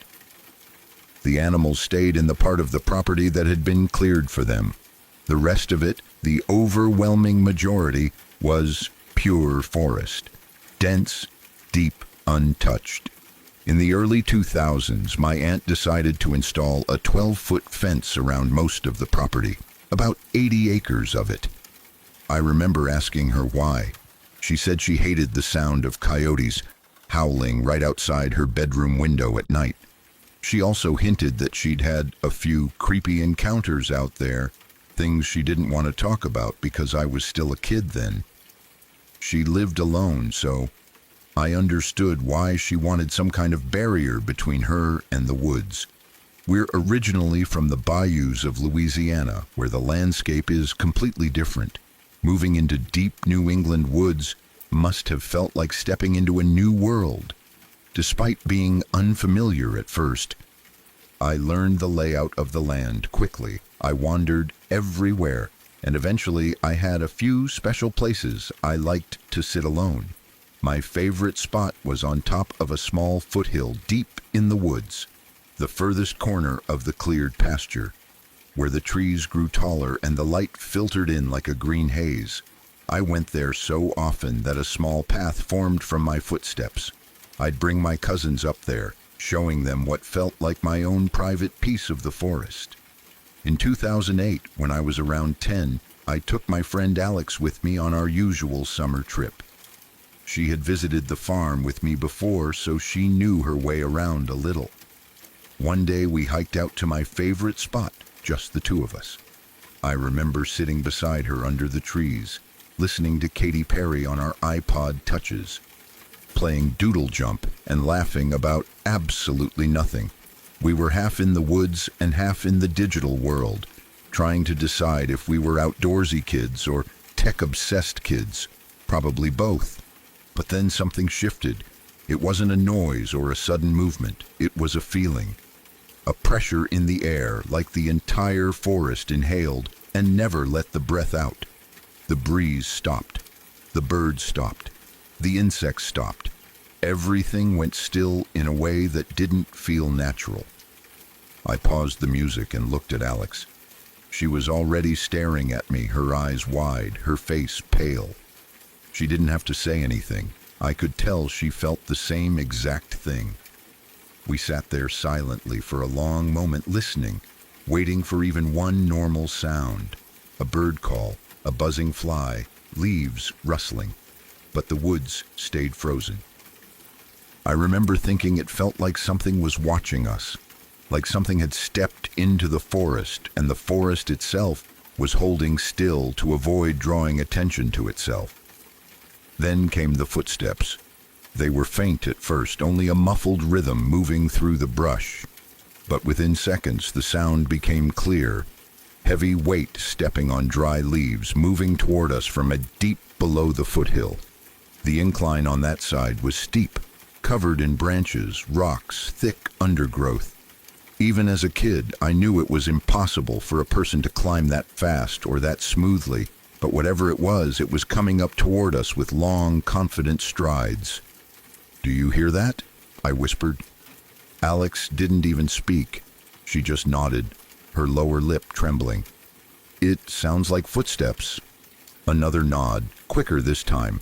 The animals stayed in the part of the property that had been cleared for them. The rest of it, the overwhelming majority, was pure forest. Dense, deep, untouched. In the early 2000s, my aunt decided to install a 12-foot fence around most of the property, about 80 acres of it. I remember asking her why. She said she hated the sound of coyotes howling right outside her bedroom window at night. She also hinted that she'd had a few creepy encounters out there, things she didn't want to talk about because I was still a kid then. She lived alone, so I understood why she wanted some kind of barrier between her and the woods. We're originally from the bayous of Louisiana, where the landscape is completely different. Moving into deep New England woods must have felt like stepping into a new world. Despite being unfamiliar at first, I learned the layout of the land quickly. I wandered everywhere, and eventually I had a few special places I liked to sit alone. My favorite spot was on top of a small foothill deep in the woods, the furthest corner of the cleared pasture, where the trees grew taller and the light filtered in like a green haze. I went there so often that a small path formed from my footsteps. I'd bring my cousins up there, showing them what felt like my own private piece of the forest. In 2008, when I was around 10, I took my friend Alex with me on our usual summer trip. She had visited the farm with me before, so she knew her way around a little. One day we hiked out to my favorite spot, just the two of us. I remember sitting beside her under the trees, listening to Katy Perry on our iPod touches, playing Doodle Jump and laughing about absolutely nothing. We were half in the woods and half in the digital world, trying to decide if we were outdoorsy kids or tech-obsessed kids, probably both. But then something shifted. It wasn't a noise or a sudden movement, it was a feeling. A pressure in the air, like the entire forest inhaled and never let the breath out. The breeze stopped. The birds stopped. The insects stopped. Everything went still in a way that didn't feel natural. I paused the music and looked at Alex. She was already staring at me, her eyes wide, her face pale. She didn't have to say anything. I could tell she felt the same exact thing. We sat there silently for a long moment, listening, waiting for even one normal sound. A bird call, a buzzing fly, leaves rustling. But the woods stayed frozen. I remember thinking it felt like something was watching us, like something had stepped into the forest and the forest itself was holding still to avoid drawing attention to itself. Then came the footsteps. They were faint at first, only a muffled rhythm moving through the brush. But within seconds the sound became clear, heavy weight stepping on dry leaves, moving toward us from a deep below the foothill. The incline on that side was steep, covered in branches, rocks, thick undergrowth. Even as a kid, I knew it was impossible for a person to climb that fast or that smoothly, But whatever it was coming up toward us with long, confident strides. "Do you hear that?" I whispered. Alex didn't even speak. She just nodded, her lower lip trembling. "It sounds like footsteps." Another nod, quicker this time,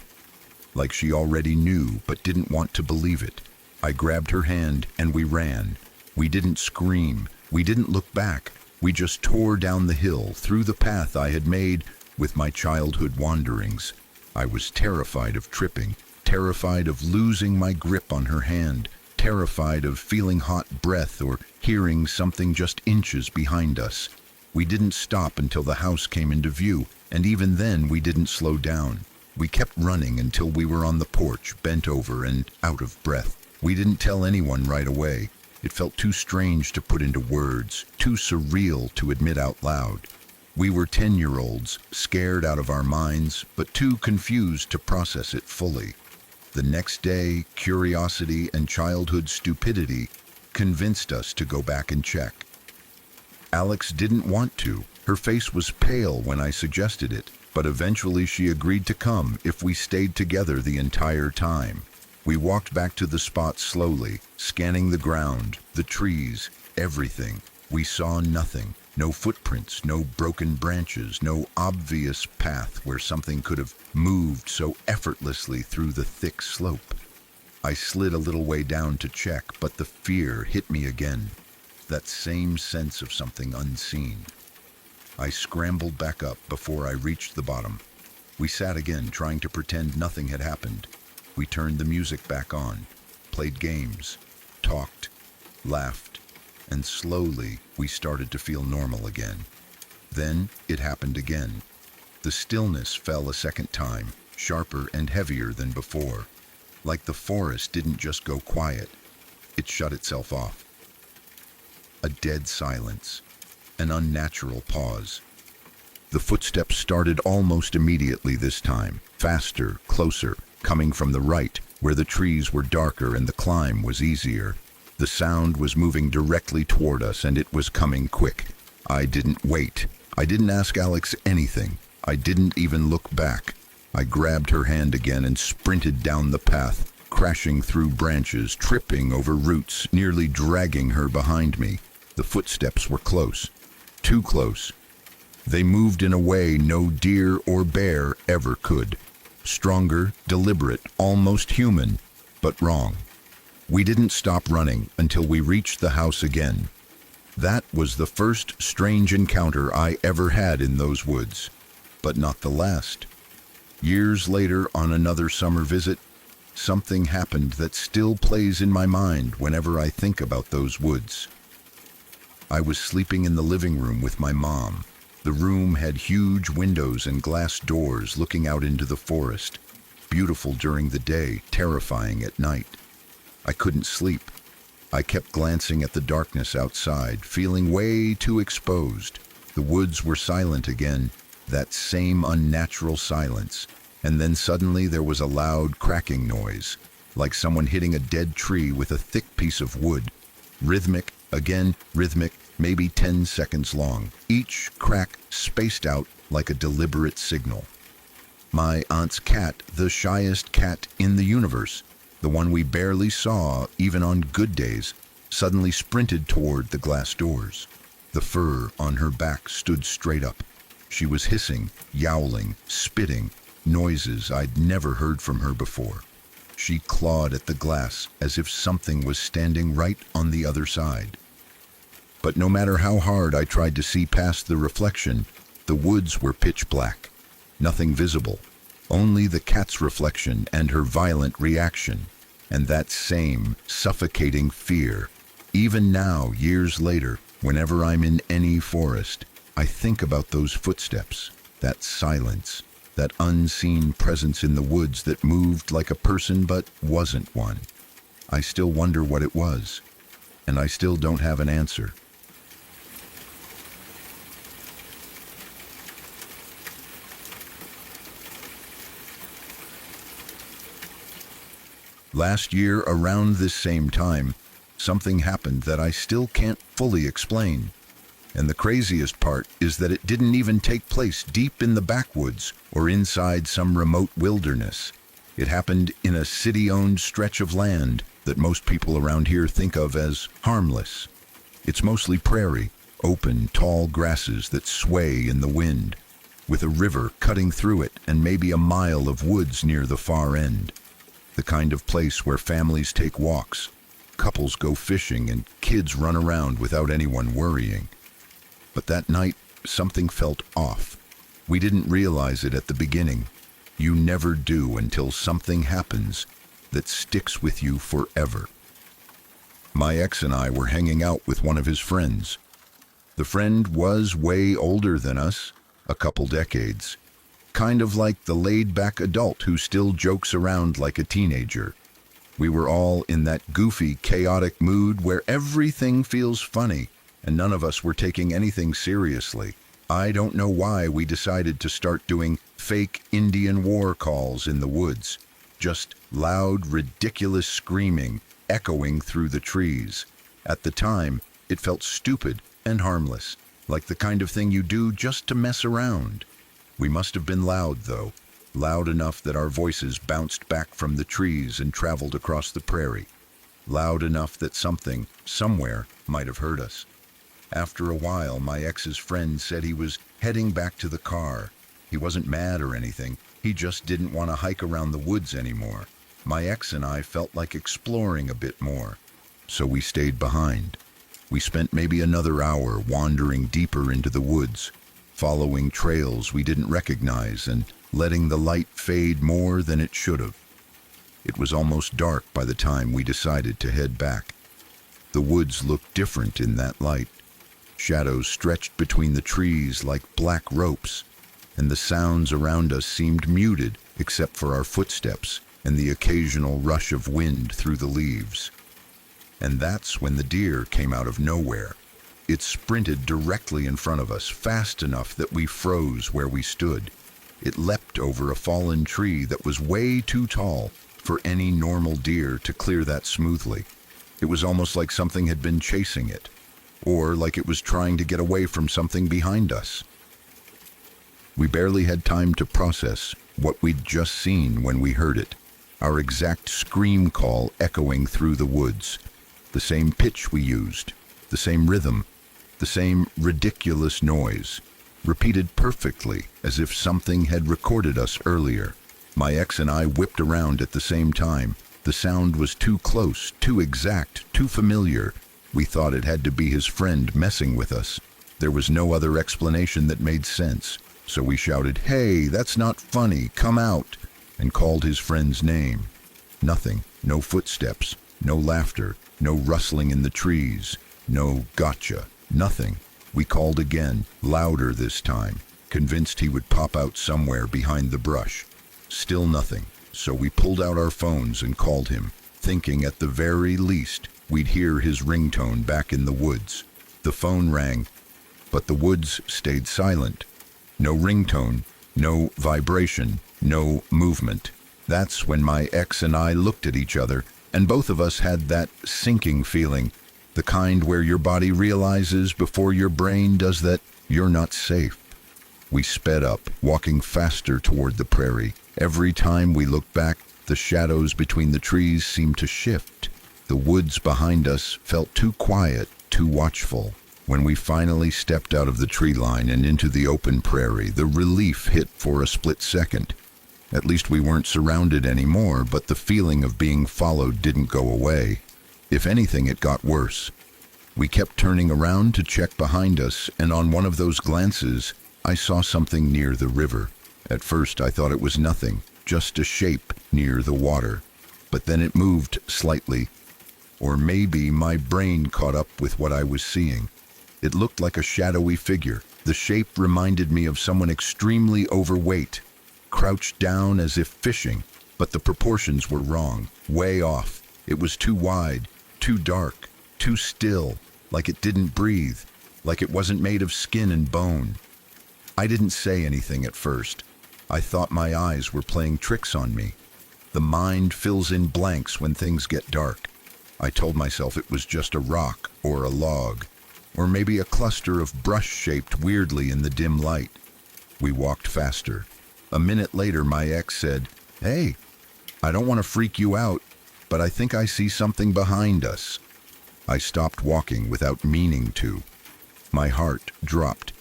like she already knew but didn't want to believe it. I grabbed her hand and we ran. We didn't scream. We didn't look back. We just tore down the hill, through the path I had made with my childhood wanderings. I was terrified of tripping, terrified of losing my grip on her hand, terrified of feeling hot breath or hearing something just inches behind us. We didn't stop until the house came into view, and even then we didn't slow down. We kept running until we were on the porch, bent over and out of breath. We didn't tell anyone right away. It felt too strange to put into words, too surreal to admit out loud. We were 10-year-olds, scared out of our minds, but too confused to process it fully. The next day, curiosity and childhood stupidity convinced us to go back and check. Alex didn't want to. Her face was pale when I suggested it, but eventually she agreed to come if we stayed together the entire time. We walked back to the spot slowly, scanning the ground, the trees, everything. We saw nothing. No footprints, no broken branches, no obvious path where something could have moved so effortlessly through the thick slope. I slid a little way down to check, but the fear hit me again. That same sense of something unseen. I scrambled back up before I reached the bottom. We sat again, trying to pretend nothing had happened. We turned the music back on, played games, talked, laughed, and slowly we started to feel normal again. Then it happened again. The stillness fell a second time, sharper and heavier than before. Like the forest didn't just go quiet, it shut itself off. A dead silence, an unnatural pause. The footsteps started almost immediately this time, faster, closer, coming from the right, where the trees were darker and the climb was easier. The sound was moving directly toward us, and it was coming quick. I didn't wait. I didn't ask Alex anything. I didn't even look back. I grabbed her hand again and sprinted down the path, crashing through branches, tripping over roots, nearly dragging her behind me. The footsteps were close. Too close. They moved in a way no deer or bear ever could. Stronger, deliberate, almost human, but wrong. We didn't stop running until we reached the house again. That was the first strange encounter I ever had in those woods, but not the last. Years later, on another summer visit, something happened that still plays in my mind whenever I think about those woods. I was sleeping in the living room with my mom. The room had huge windows and glass doors looking out into the forest. Beautiful during the day, terrifying at night. I couldn't sleep. I kept glancing at the darkness outside, feeling way too exposed. The woods were silent again, that same unnatural silence. And then suddenly there was a loud cracking noise, like someone hitting a dead tree with a thick piece of wood. Rhythmic, again rhythmic, maybe 10 seconds long. Each crack spaced out like a deliberate signal. My aunt's cat, the shyest cat in the universe, the one we barely saw even on good days, suddenly sprinted toward the glass doors. The fur on her back stood straight up. She was hissing, yowling, spitting, noises I'd never heard from her before. She clawed at the glass as if something was standing right on the other side. But no matter how hard I tried to see past the reflection, the woods were pitch black. Nothing visible. Only the cat's reflection and her violent reaction, and that same suffocating fear. Even now, years later, whenever I'm in any forest, I think about those footsteps, that silence, that unseen presence in the woods that moved like a person but wasn't one. I still wonder what it was, and I still don't have an answer. Last year, around this same time, something happened that I still can't fully explain. And the craziest part is that it didn't even take place deep in the backwoods or inside some remote wilderness. It happened in a city-owned stretch of land that most people around here think of as harmless. It's mostly prairie, open, tall grasses that sway in the wind, with a river cutting through it and maybe a mile of woods near the far end. The kind of place where families take walks, couples go fishing, and kids run around without anyone worrying. But that night, something felt off. We didn't realize it at the beginning. You never do until something happens that sticks with you forever. My ex and I were hanging out with one of his friends. The friend was way older than us, a couple decades. Kind of like the laid-back adult who still jokes around like a teenager. We were all in that goofy, chaotic mood where everything feels funny, and none of us were taking anything seriously. I don't know why we decided to start doing fake Indian war calls in the woods. Just loud, ridiculous screaming, echoing through the trees. At the time, it felt stupid and harmless, like the kind of thing you do just to mess around. We must have been loud, though, loud enough that our voices bounced back from the trees and traveled across the prairie. Loud enough that something, somewhere, might have heard us. After a while, my ex's friend said he was heading back to the car. He wasn't mad or anything. He just didn't want to hike around the woods anymore. My ex and I felt like exploring a bit more, so we stayed behind. We spent maybe another hour wandering deeper into the woods, following trails we didn't recognize and letting the light fade more than it should have. It was almost dark by the time we decided to head back. The woods looked different in that light. Shadows stretched between the trees like black ropes, and the sounds around us seemed muted except for our footsteps and the occasional rush of wind through the leaves. And that's when the deer came out of nowhere. It sprinted directly in front of us, fast enough that we froze where we stood. It leapt over a fallen tree that was way too tall for any normal deer to clear that smoothly. It was almost like something had been chasing it, or like it was trying to get away from something behind us. We barely had time to process what we'd just seen when we heard it. Our exact scream call echoing through the woods. The same pitch we used, the same rhythm, the same ridiculous noise, repeated perfectly as if something had recorded us earlier. My ex and I whipped around at the same time. The sound was too close, too exact, too familiar. We thought it had to be his friend messing with us. There was no other explanation that made sense. So we shouted, "Hey, that's not funny, come out," and called his friend's name. Nothing, no footsteps, no laughter, no rustling in the trees, no gotcha, nothing. We called again, louder this time, convinced he would pop out somewhere behind the brush. Still nothing, so we pulled out our phones and called him, thinking at the very least we'd hear his ringtone back in the woods. The phone rang, but the woods stayed silent. No ringtone, no vibration, no movement. That's when my ex and I looked at each other, and both of us had that sinking feeling, the kind where your body realizes before your brain does that you're not safe. We sped up, walking faster toward the prairie. Every time we looked back, the shadows between the trees seemed to shift. The woods behind us felt too quiet, too watchful. When we finally stepped out of the tree line and into the open prairie, the relief hit for a split second. At least we weren't surrounded anymore, but the feeling of being followed didn't go away. If anything, it got worse. We kept turning around to check behind us, and on one of those glances, I saw something near the river. At first, I thought it was nothing, just a shape near the water. But then it moved slightly, or maybe my brain caught up with what I was seeing. It looked like a shadowy figure. The shape reminded me of someone extremely overweight, crouched down as if fishing, but the proportions were wrong, way off. It was too wide, too dark, too still, like it didn't breathe, like it wasn't made of skin and bone. I didn't say anything at first. I thought my eyes were playing tricks on me. The mind fills in blanks when things get dark. I told myself it was just a rock or a log. or maybe a cluster of brush shaped weirdly in the dim light. We walked faster. A minute later, my ex said, "Hey, I don't want to freak you out, but I think I see something behind us." I stopped walking without meaning to. My heart dropped.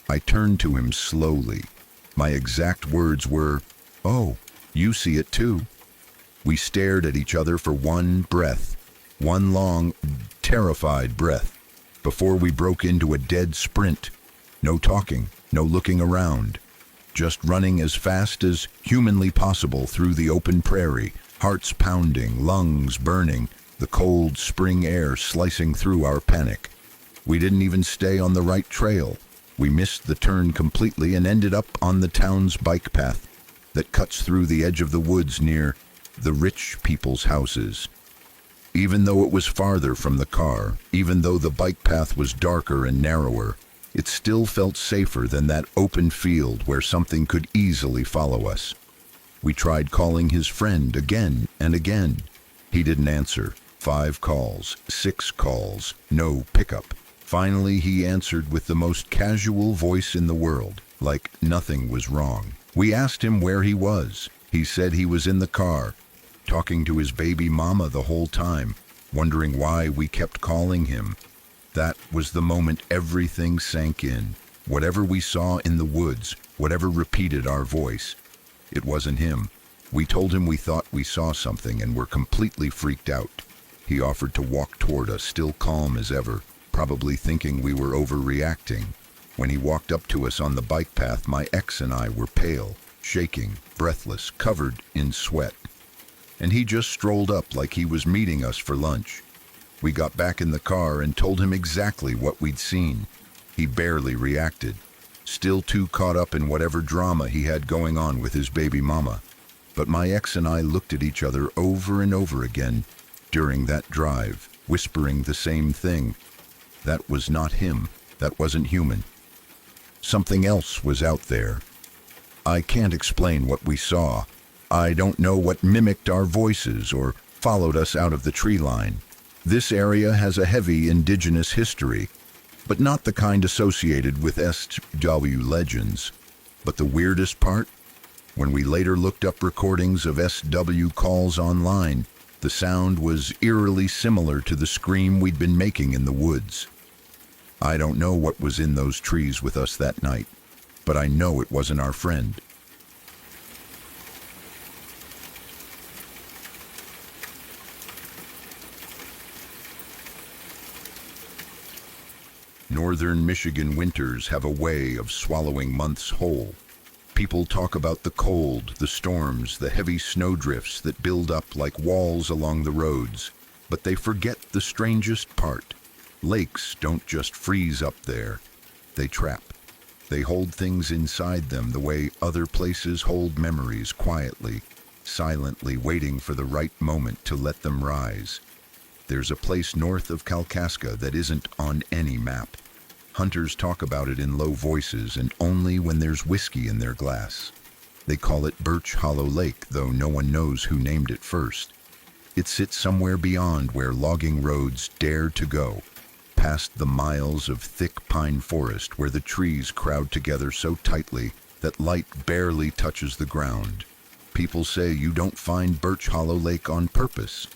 I turned to him slowly. My exact words were, "Oh, you see it too." We stared at each other for one breath, one long, terrified breath, before we broke into a dead sprint. No talking, no looking around, just running as fast as humanly possible through the open prairie, hearts pounding, lungs burning, the cold spring air slicing through our panic. We didn't even stay on the right trail. We missed the turn completely and ended up on the town's bike path that cuts through the edge of the woods near the rich people's houses. Even though it was farther from the car, even though the bike path was darker and narrower, it still felt safer than that open field where something could easily follow us. We tried calling his friend again and again. He didn't answer. 5 calls, 6 calls, no pickup. Finally, he answered with the most casual voice in the world, like nothing was wrong. We asked him where he was. He said he was in the car, talking to his baby mama the whole time, wondering why we kept calling him. That was the moment everything sank in. Whatever we saw in the woods, whatever repeated our voice, it wasn't him. We told him we thought we saw something and were completely freaked out. He offered to walk toward us, still calm as ever, probably thinking we were overreacting. When he walked up to us on the bike path, my ex and I were pale, shaking, breathless, covered in sweat. And he just strolled up like he was meeting us for lunch. We got back in the car and told him exactly what we'd seen. He barely reacted, still too caught up in whatever drama he had going on with his baby mama. But my ex and I looked at each other over and over again during that drive, whispering the same thing. That was not him. That wasn't human. Something else was out there. I can't explain what we saw. I don't know what mimicked our voices or followed us out of the tree line. This area has a heavy indigenous history, but not the kind associated with SW legends. But the weirdest part? When we later looked up recordings of SW calls online, the sound was eerily similar to the scream we'd been making in the woods. I don't know what was in those trees with us that night, but I know it wasn't our friend. Northern Michigan winters have a way of swallowing months whole. People talk about the cold, the storms, the heavy snowdrifts that build up like walls along the roads, but they forget the strangest part. Lakes don't just freeze up there. They trap. They hold things inside them the way other places hold memories, quietly, silently waiting for the right moment to let them rise. There's a place north of Kalkaska that isn't on any map. Hunters talk about it in low voices and only when there's whiskey in their glass. They call it Birch Hollow Lake, though no one knows who named it first. It sits somewhere beyond where logging roads dare to go, past the miles of thick pine forest where the trees crowd together so tightly that light barely touches the ground. People say you don't find Birch Hollow Lake on purpose.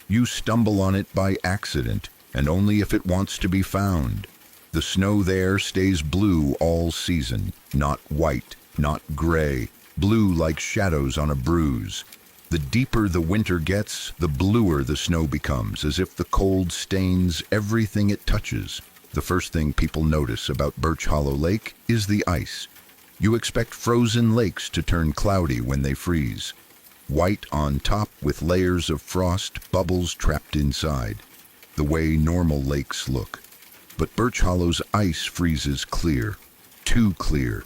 You stumble on it by accident, and only if it wants to be found. The snow there stays blue all season, not white, not gray, blue like shadows on a bruise. The deeper the winter gets, the bluer the snow becomes, as if the cold stains everything it touches. The first thing people notice about Birch Hollow Lake is the ice. You expect frozen lakes to turn cloudy when they freeze. White on top with layers of frost, bubbles trapped inside, the way normal lakes look. But Birch Hollow's ice freezes clear, too clear.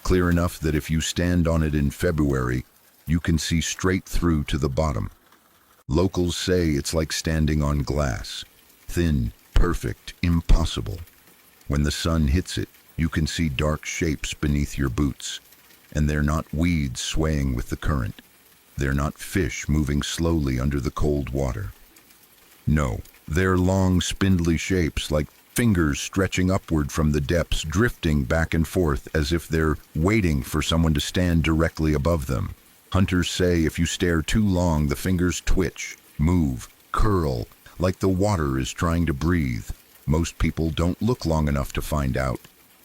Clear enough that if you stand on it in February, you can see straight through to the bottom. Locals say it's like standing on glass. Thin, perfect, impossible. When the sun hits it, you can see dark shapes beneath your boots. And they're not weeds swaying with the current. They're not fish moving slowly under the cold water. No, they're long, spindly shapes like fingers stretching upward from the depths, drifting back and forth as if they're waiting for someone to stand directly above them. Hunters say if you stare too long, the fingers twitch, move, curl, like the water is trying to breathe. Most people don't look long enough to find out.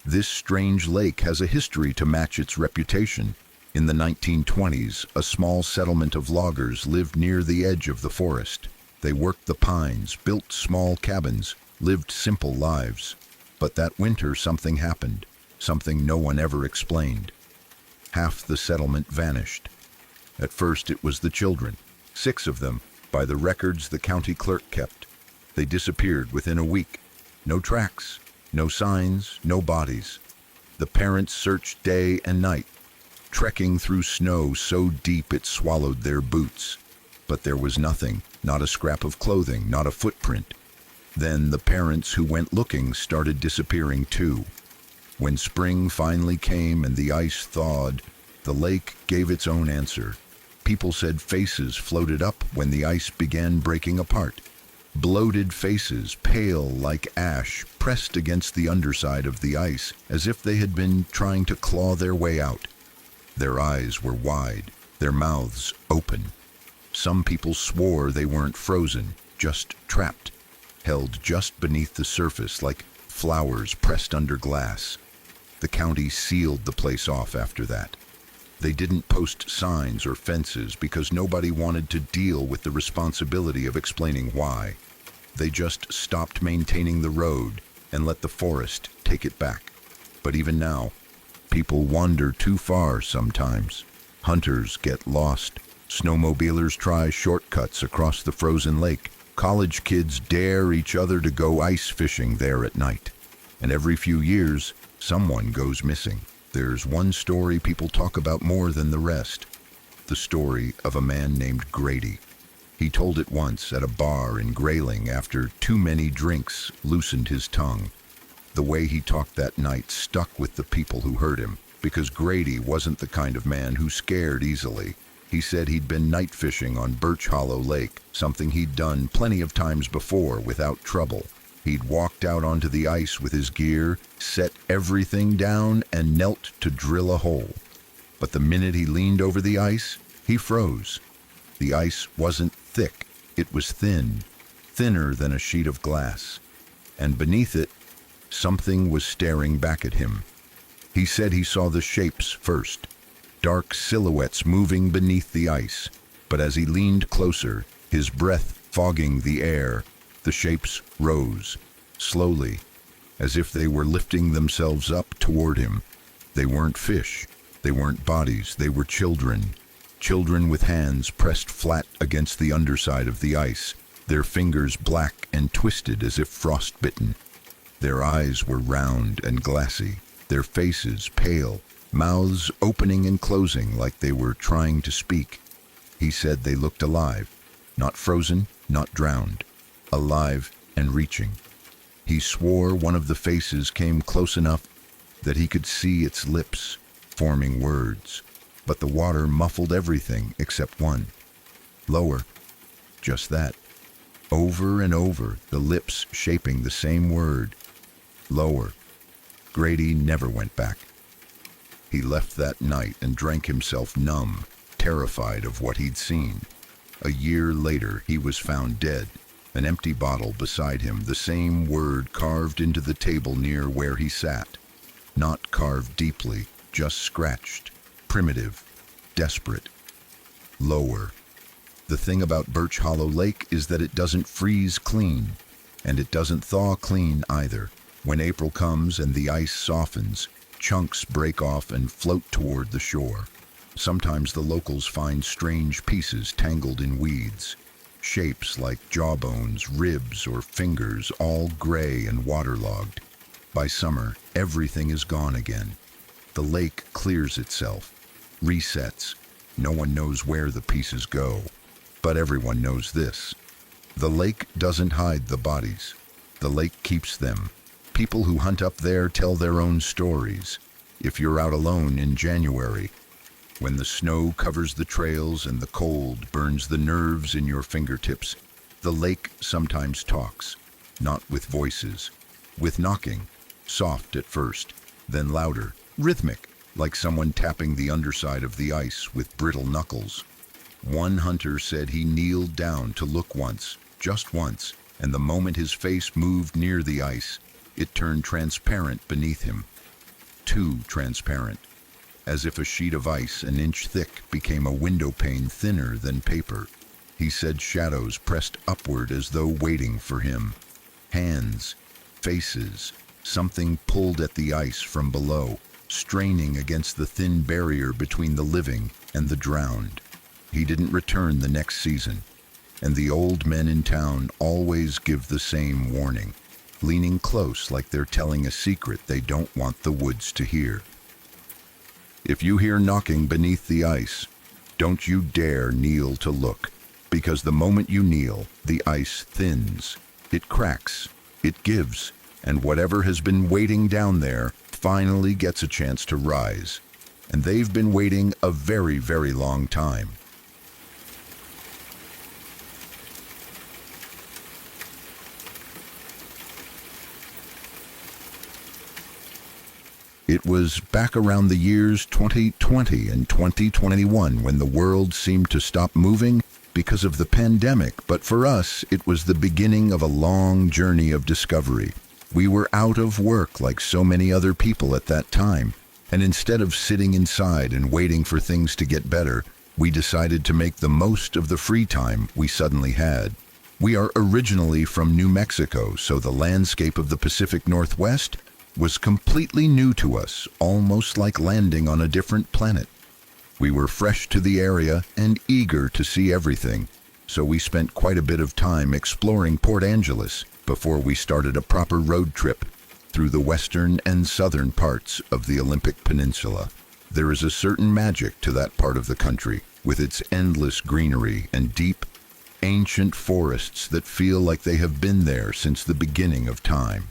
This strange lake has a history to match its reputation. In the 1920s, a small settlement of loggers lived near the edge of the forest. They worked the pines, built small cabins, lived simple lives. But that winter something happened, something no one ever explained. Half the settlement vanished. At first it was the children, 6 of them, by the records the county clerk kept. They disappeared within a week. No tracks, no signs, no bodies. The parents searched day and night, trekking through snow so deep it swallowed their boots. But there was nothing, not a scrap of clothing, not a footprint. Then the parents who went looking started disappearing too. When spring finally came and the ice thawed, the lake gave its own answer. People said faces floated up when the ice began breaking apart. Bloated faces, pale like ash, pressed against the underside of the ice as if they had been trying to claw their way out. Their eyes were wide, their mouths open. Some people swore they weren't frozen, just trapped, held just beneath the surface like flowers pressed under glass. The county sealed the place off after that. They didn't post signs or fences because nobody wanted to deal with the responsibility of explaining why. They just stopped maintaining the road and let the forest take it back. But even now, people wander too far sometimes. Hunters get lost. Snowmobilers try shortcuts across the frozen lake. College kids dare each other to go ice fishing there at night. And every few years, someone goes missing. There's one story people talk about more than the rest. The story of a man named Grady. He told it once at a bar in Grayling after too many drinks loosened his tongue. The way he talked that night stuck with the people who heard him, because Grady wasn't the kind of man who scared easily. He said he'd been night fishing on Birch Hollow Lake, something he'd done plenty of times before without trouble. He'd walked out onto the ice with his gear, set everything down, and knelt to drill a hole. But the minute he leaned over the ice, he froze. The ice wasn't thick, it was thin, thinner than a sheet of glass. And beneath it, something was staring back at him. He said he saw the shapes first, dark silhouettes moving beneath the ice. But as he leaned closer, his breath fogging the air, the shapes rose, slowly, as if they were lifting themselves up toward him. They weren't fish, they weren't bodies, they were children. Children with hands pressed flat against the underside of the ice, their fingers black and twisted as if frostbitten. Their eyes were round and glassy, their faces pale, mouths opening and closing like they were trying to speak. He said they looked alive, not frozen, not drowned, alive and reaching. He swore one of the faces came close enough that he could see its lips, forming words. But the water muffled everything except one. Lower. Just that. Over and over, the lips shaping the same word. Lower. Grady never went back. He left that night and drank himself numb, terrified of what he'd seen. A year later, he was found dead, an empty bottle beside him, the same word carved into the table near where he sat. Not carved deeply, just scratched. Primitive, desperate. Lower. The thing about Birch Hollow Lake is that it doesn't freeze clean, and it doesn't thaw clean either. When April comes and the ice softens, chunks break off and float toward the shore. Sometimes the locals find strange pieces tangled in weeds, shapes like jawbones, ribs, or fingers, all gray and waterlogged. By summer, everything is gone again. The lake clears itself, resets. No one knows where the pieces go, but everyone knows this. The lake doesn't hide the bodies. The lake keeps them. People who hunt up there tell their own stories. If you're out alone in January, when the snow covers the trails and the cold burns the nerves in your fingertips, the lake sometimes talks, not with voices, with knocking, soft at first, then louder, rhythmic, like someone tapping the underside of the ice with brittle knuckles. One hunter said he kneeled down to look once, just once, and the moment his face moved near the ice, it turned transparent beneath him. Too transparent, as if a sheet of ice an inch thick became a window pane thinner than paper. He said shadows pressed upward as though waiting for him. Hands, faces, something pulled at the ice from below, straining against the thin barrier between the living and the drowned. He didn't return the next season, and the old men in town always give the same warning, leaning close like they're telling a secret they don't want the woods to hear. If you hear knocking beneath the ice, don't you dare kneel to look, because the moment you kneel, the ice thins, it cracks, it gives, and whatever has been waiting down there finally gets a chance to rise. And they've been waiting a very, very long time. It was back around the years 2020 and 2021 when the world seemed to stop moving because of the pandemic, but for us, it was the beginning of a long journey of discovery. We were out of work like so many other people at that time, and instead of sitting inside and waiting for things to get better, we decided to make the most of the free time we suddenly had. We are originally from New Mexico, so the landscape of the Pacific Northwest was completely new to us, almost like landing on a different planet. We were fresh to the area and eager to see everything, so we spent quite a bit of time exploring Port Angeles before we started a proper road trip through the western and southern parts of the Olympic Peninsula. There is a certain magic to that part of the country, with its endless greenery and deep, ancient forests that feel like they have been there since the beginning of time.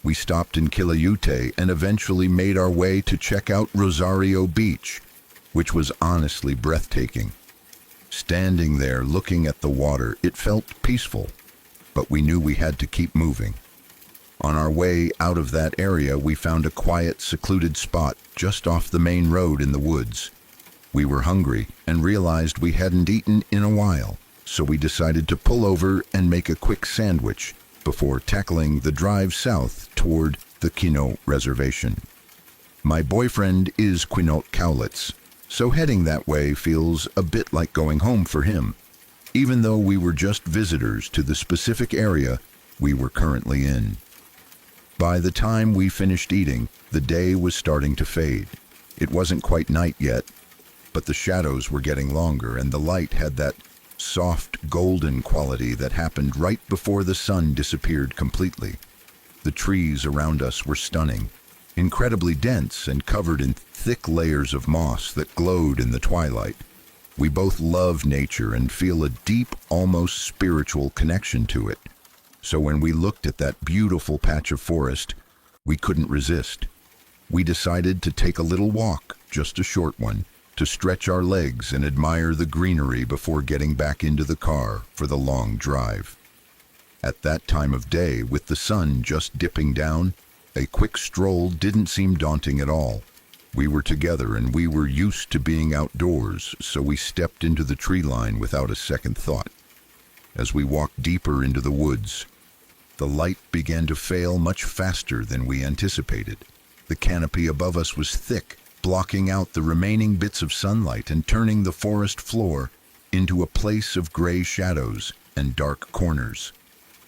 We stopped in Quileute and eventually made our way to check out Rosario Beach, which was honestly breathtaking. Standing there looking at the water, it felt peaceful, but we knew we had to keep moving. On our way out of that area, we found a quiet, secluded spot just off the main road in the woods. We were hungry and realized we hadn't eaten in a while, so we decided to pull over and make a quick sandwich before tackling the drive south toward the Quinault Reservation. My boyfriend is Quinault Cowlitz, so heading that way feels a bit like going home for him, even though we were just visitors to the specific area we were currently in. By the time we finished eating, the day was starting to fade. It wasn't quite night yet, but the shadows were getting longer and the light had that soft golden quality that happened right before the sun disappeared completely. The trees around us were stunning, incredibly dense and covered in thick layers of moss that glowed in the twilight. We both love nature and feel a deep, almost spiritual connection to it. So when we looked at that beautiful patch of forest, we couldn't resist. We decided to take a little walk, just a short one, to stretch our legs and admire the greenery before getting back into the car for the long drive. At that time of day, with the sun just dipping down, a quick stroll didn't seem daunting at all. We were together and we were used to being outdoors, so we stepped into the tree line without a second thought. As we walked deeper into the woods, the light began to fail much faster than we anticipated. The canopy above us was thick, blocking out the remaining bits of sunlight and turning the forest floor into a place of gray shadows and dark corners.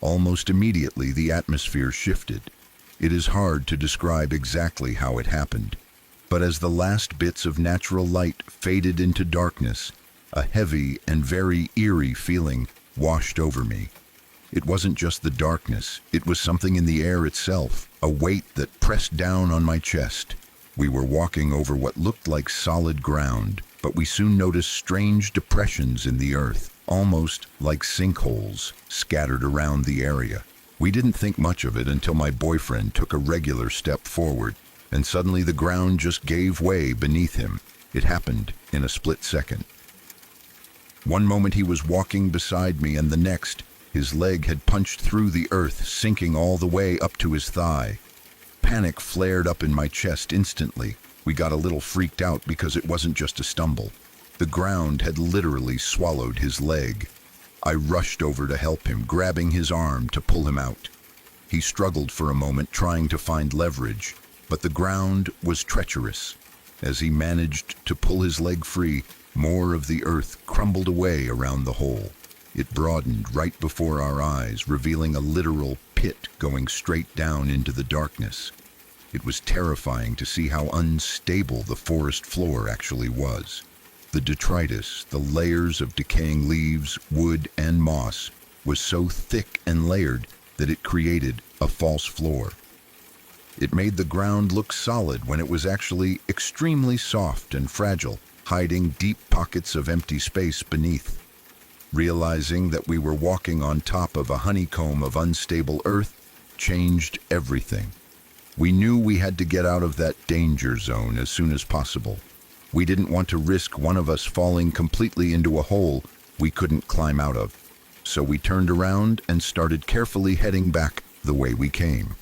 Almost immediately, the atmosphere shifted. It is hard to describe exactly how it happened, but as the last bits of natural light faded into darkness, a heavy and very eerie feeling washed over me. It wasn't just the darkness, it was something in the air itself, a weight that pressed down on my chest. We were walking over what looked like solid ground, but we soon noticed strange depressions in the earth, almost like sinkholes, scattered around the area. We didn't think much of it until my boyfriend took a regular step forward, and suddenly the ground just gave way beneath him. It happened in a split second. One moment he was walking beside me, and the next, His leg had punched through the earth, sinking all the way up to his thigh. Panic flared up in my chest instantly. We got a little freaked out because it wasn't just a stumble. The ground had literally swallowed his leg. I rushed over to help him, grabbing his arm to pull him out. He struggled for a moment, trying to find leverage, but the ground was treacherous. As he managed to pull his leg free, more of the earth crumbled away around the hole. It broadened right before our eyes, revealing a literal pit going straight down into the darkness. It was terrifying to see how unstable the forest floor actually was. The detritus, the layers of decaying leaves, wood, and moss, was so thick and layered that it created a false floor. It made the ground look solid when it was actually extremely soft and fragile, hiding deep pockets of empty space beneath. Realizing that we were walking on top of a honeycomb of unstable earth changed everything. We knew we had to get out of that danger zone as soon as possible. We didn't want to risk one of us falling completely into a hole we couldn't climb out of. So we turned around and started carefully heading back the way we came.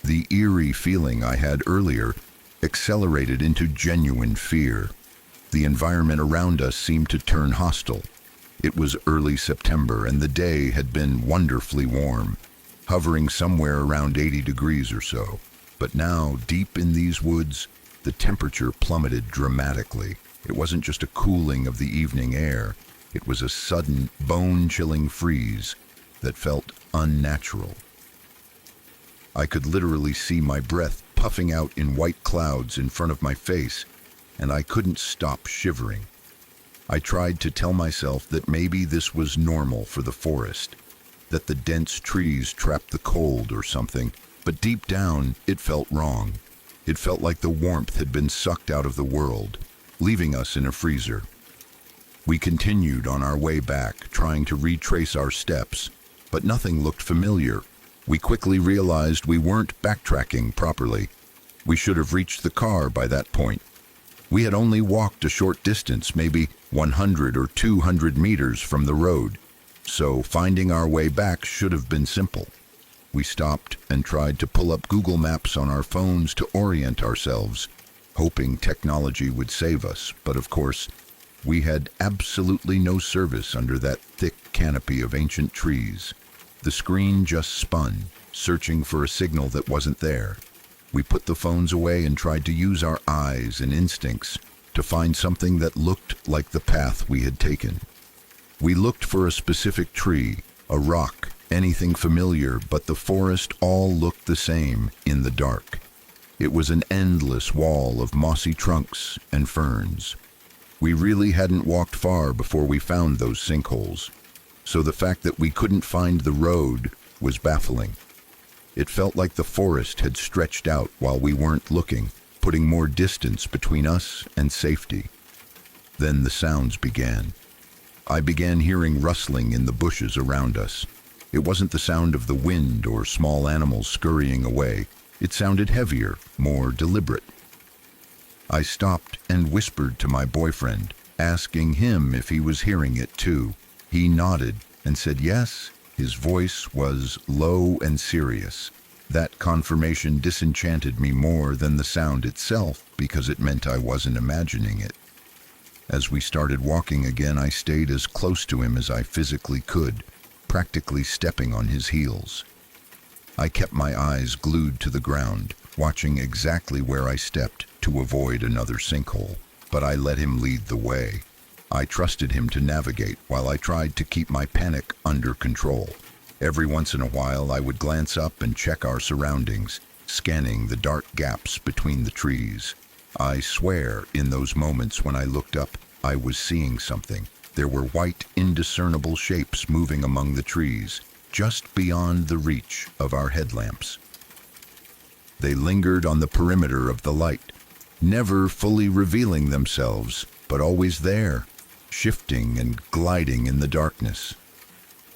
The eerie feeling I had earlier accelerated into genuine fear. The environment around us seemed to turn hostile. It was early September and the day had been wonderfully warm, hovering somewhere around 80 degrees or so. But now, deep in these woods, the temperature plummeted dramatically. It wasn't just a cooling of the evening air. It was a sudden, bone-chilling freeze that felt unnatural. I could literally see my breath puffing out in white clouds in front of my face, and I couldn't stop shivering. I tried to tell myself that maybe this was normal for the forest, that the dense trees trapped the cold or something, but deep down, it felt wrong. It felt like the warmth had been sucked out of the world, leaving us in a freezer. We continued on our way back, trying to retrace our steps, but nothing looked familiar. We quickly realized we weren't backtracking properly. We should have reached the car by that point. We had only walked a short distance, maybe 100 or 200 meters from the road, so finding our way back should have been simple. We stopped and tried to pull up Google Maps on our phones to orient ourselves, hoping technology would save us, but of course, we had absolutely no service under that thick canopy of ancient trees. The screen just spun, searching for a signal that wasn't there. We put the phones away and tried to use our eyes and instincts to find something that looked like the path we had taken. We looked for a specific tree, a rock, anything familiar, but the forest all looked the same in the dark. It was an endless wall of mossy trunks and ferns. We really hadn't walked far before we found those sinkholes, so the fact that we couldn't find the road was baffling. It felt like the forest had stretched out while we weren't looking, putting more distance between us and safety. Then the sounds began. I began hearing rustling in the bushes around us. It wasn't the sound of the wind or small animals scurrying away. It sounded heavier, more deliberate. I stopped and whispered to my boyfriend, asking him if he was hearing it too. He nodded and said yes. His voice was low and serious. That confirmation disenchanted me more than the sound itself because it meant I wasn't imagining it. As we started walking again, I stayed as close to him as I physically could, practically stepping on his heels. I kept my eyes glued to the ground, watching exactly where I stepped to avoid another sinkhole, but I let him lead the way. I trusted him to navigate while I tried to keep my panic under control. Every once in a while, I would glance up and check our surroundings, scanning the dark gaps between the trees. I swear, in those moments when I looked up, I was seeing something. There were white, indiscernible shapes moving among the trees, just beyond the reach of our headlamps. They lingered on the perimeter of the light, never fully revealing themselves, but always there, shifting and gliding in the darkness.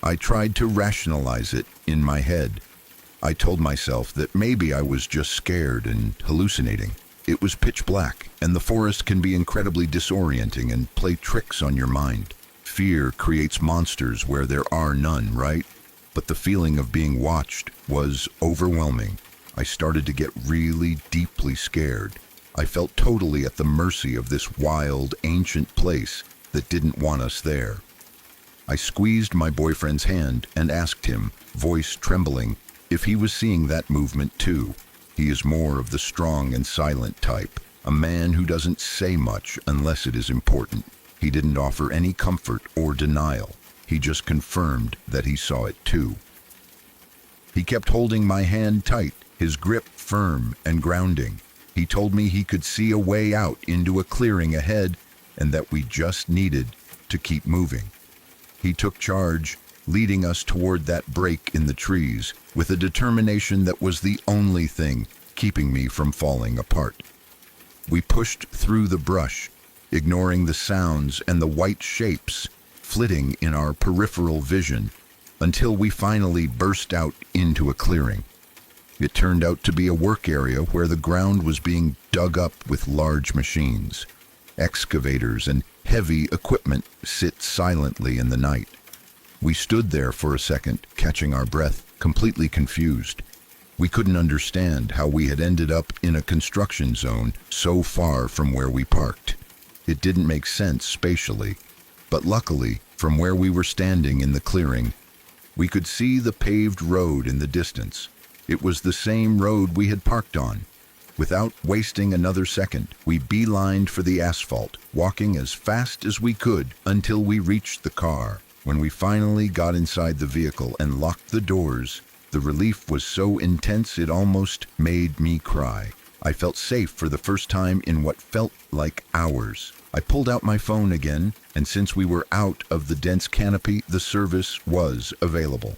I tried to rationalize it in my head. I told myself that maybe I was just scared and hallucinating. It was pitch black, and the forest can be incredibly disorienting and play tricks on your mind. Fear creates monsters where there are none, right? but the feeling of being watched was overwhelming. I started to get really deeply scared. I felt totally at the mercy of this wild, ancient place that didn't want us there. I squeezed my boyfriend's hand and asked him, voice trembling, if he was seeing that movement too. He is more of the strong and silent type, a man who doesn't say much unless it is important. He didn't offer any comfort or denial. He just confirmed that he saw it too. He kept holding my hand tight, his grip firm and grounding. He told me he could see a way out into a clearing ahead and that we just needed to keep moving. He took charge, leading us toward that break in the trees with a determination that was the only thing keeping me from falling apart. We pushed through the brush, ignoring the sounds and the white shapes flitting in our peripheral vision until we finally burst out into a clearing. It turned out to be a work area where the ground was being dug up with large machines. Excavators and heavy equipment sit silently in the night. We stood there for a second, catching our breath, completely confused. We couldn't understand how we had ended up in a construction zone so far from where we parked. It didn't make sense spatially, but luckily, from where we were standing in the clearing, we could see the paved road in the distance. It was the same road we had parked on. Without wasting another second, we beelined for the asphalt, walking as fast as we could until we reached the car. When we finally got inside the vehicle and locked the doors, the relief was so intense it almost made me cry. I felt safe for the first time in what felt like hours. I pulled out my phone again, and since we were out of the dense canopy, the service was available.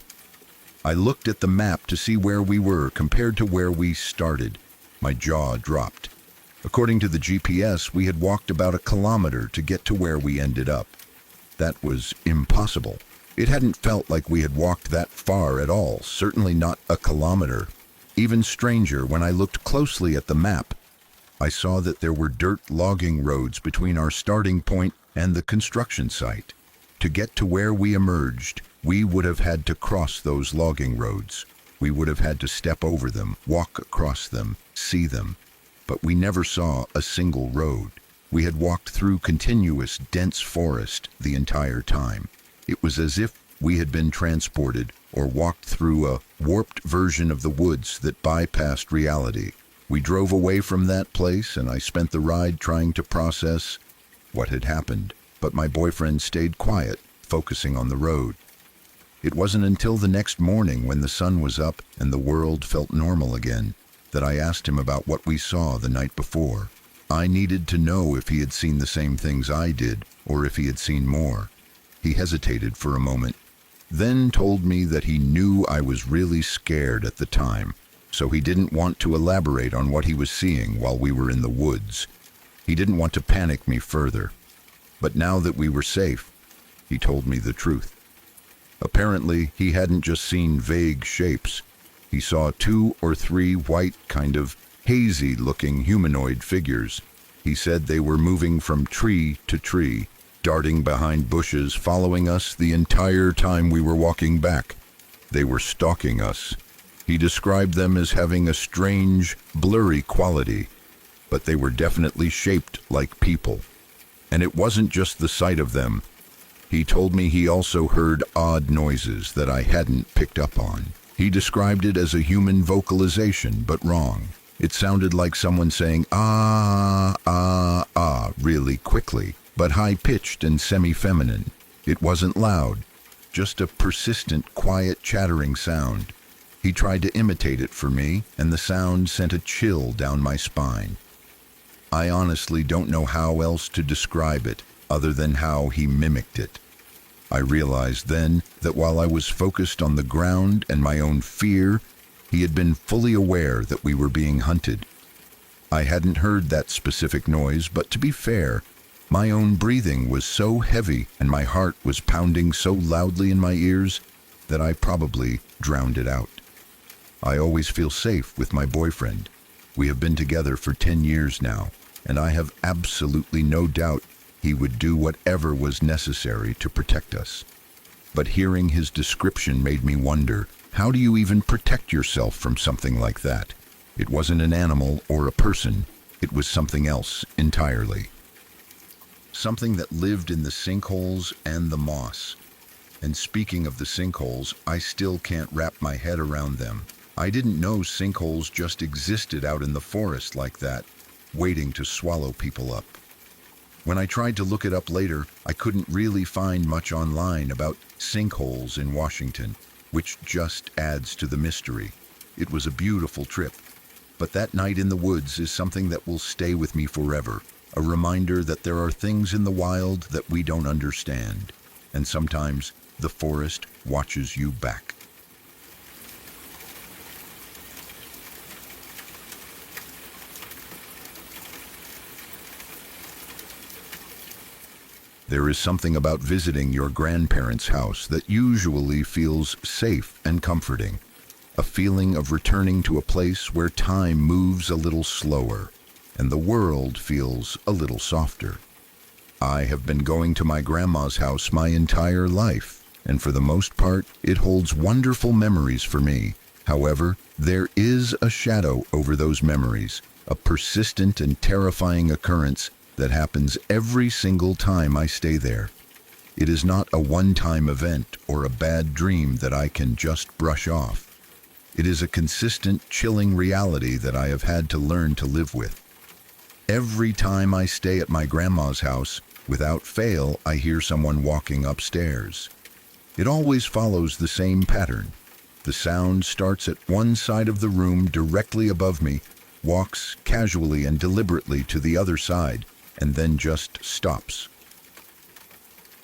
I looked at the map to see where we were compared to where we started. My jaw dropped. According to the GPS, we had walked about 1 kilometer to get to where we ended up. That was impossible. It hadn't felt like we had walked that far at all, certainly not 1 kilometer. Even stranger, when I looked closely at the map, I saw that there were dirt logging roads between our starting point and the construction site. To get to where we emerged, we would have had to cross those logging roads. We would have had to step over them, walk across them, see them. But we never saw a single road. We had walked through continuous, dense forest the entire time. It was as if we had been transported or walked through a warped version of the woods that bypassed reality. We drove away from that place, and I spent the ride trying to process what had happened. But my boyfriend stayed quiet, focusing on the road. It wasn't until the next morning, when the sun was up and the world felt normal again, that I asked him about what we saw the night before. I needed to know if he had seen the same things I did, or if he had seen more. He hesitated for a moment, then told me that he knew I was really scared at the time, so he didn't want to elaborate on what he was seeing while we were in the woods. He didn't want to panic me further. But now that we were safe, he told me the truth. Apparently, he hadn't just seen vague shapes. He saw 2 or 3 white, kind of hazy-looking humanoid figures. He said they were moving from tree to tree, darting behind bushes, following us the entire time we were walking back. They were stalking us. He described them as having a strange, blurry quality, but they were definitely shaped like people. And it wasn't just the sight of them. He told me he also heard odd noises that I hadn't picked up on. He described it as a human vocalization, but wrong. It sounded like someone saying, ah, ah, ah, really quickly, but high-pitched and semi-feminine. It wasn't loud, just a persistent, quiet, chattering sound. He tried to imitate it for me, and the sound sent a chill down my spine. I honestly don't know how else to describe it, other than how he mimicked it. I realized then that while I was focused on the ground and my own fear, he had been fully aware that we were being hunted. I hadn't heard that specific noise, but to be fair, my own breathing was so heavy and my heart was pounding so loudly in my ears that I probably drowned it out. I always feel safe with my boyfriend. We have been together for 10 years now, and I have absolutely no doubt he would do whatever was necessary to protect us. but hearing his description made me wonder, how do you even protect yourself from something like that? It wasn't an animal or a person, it was something else entirely. Something that lived in the sinkholes and the moss. And speaking of the sinkholes, I still can't wrap my head around them. I didn't know sinkholes just existed out in the forest like that, waiting to swallow people up. When I tried to look it up later, I couldn't really find much online about sinkholes in Washington, which just adds to the mystery. It was a beautiful trip, but that night in the woods is something that will stay with me forever, a reminder that there are things in the wild that we don't understand, and sometimes the forest watches you back. There is something about visiting your grandparents' house that usually feels safe and comforting, a feeling of returning to a place where time moves a little slower and the world feels a little softer. I have been going to my grandma's house my entire life, and for the most part, it holds wonderful memories for me. However, there is a shadow over those memories, a persistent and terrifying occurrence that happens every single time I stay there. It is not a one-time event or a bad dream that I can just brush off. It is a consistent, chilling reality that I have had to learn to live with. Every time I stay at my grandma's house, without fail, I hear someone walking upstairs. It always follows the same pattern. The sound starts at one side of the room directly above me, walks casually and deliberately to the other side, and then just stops.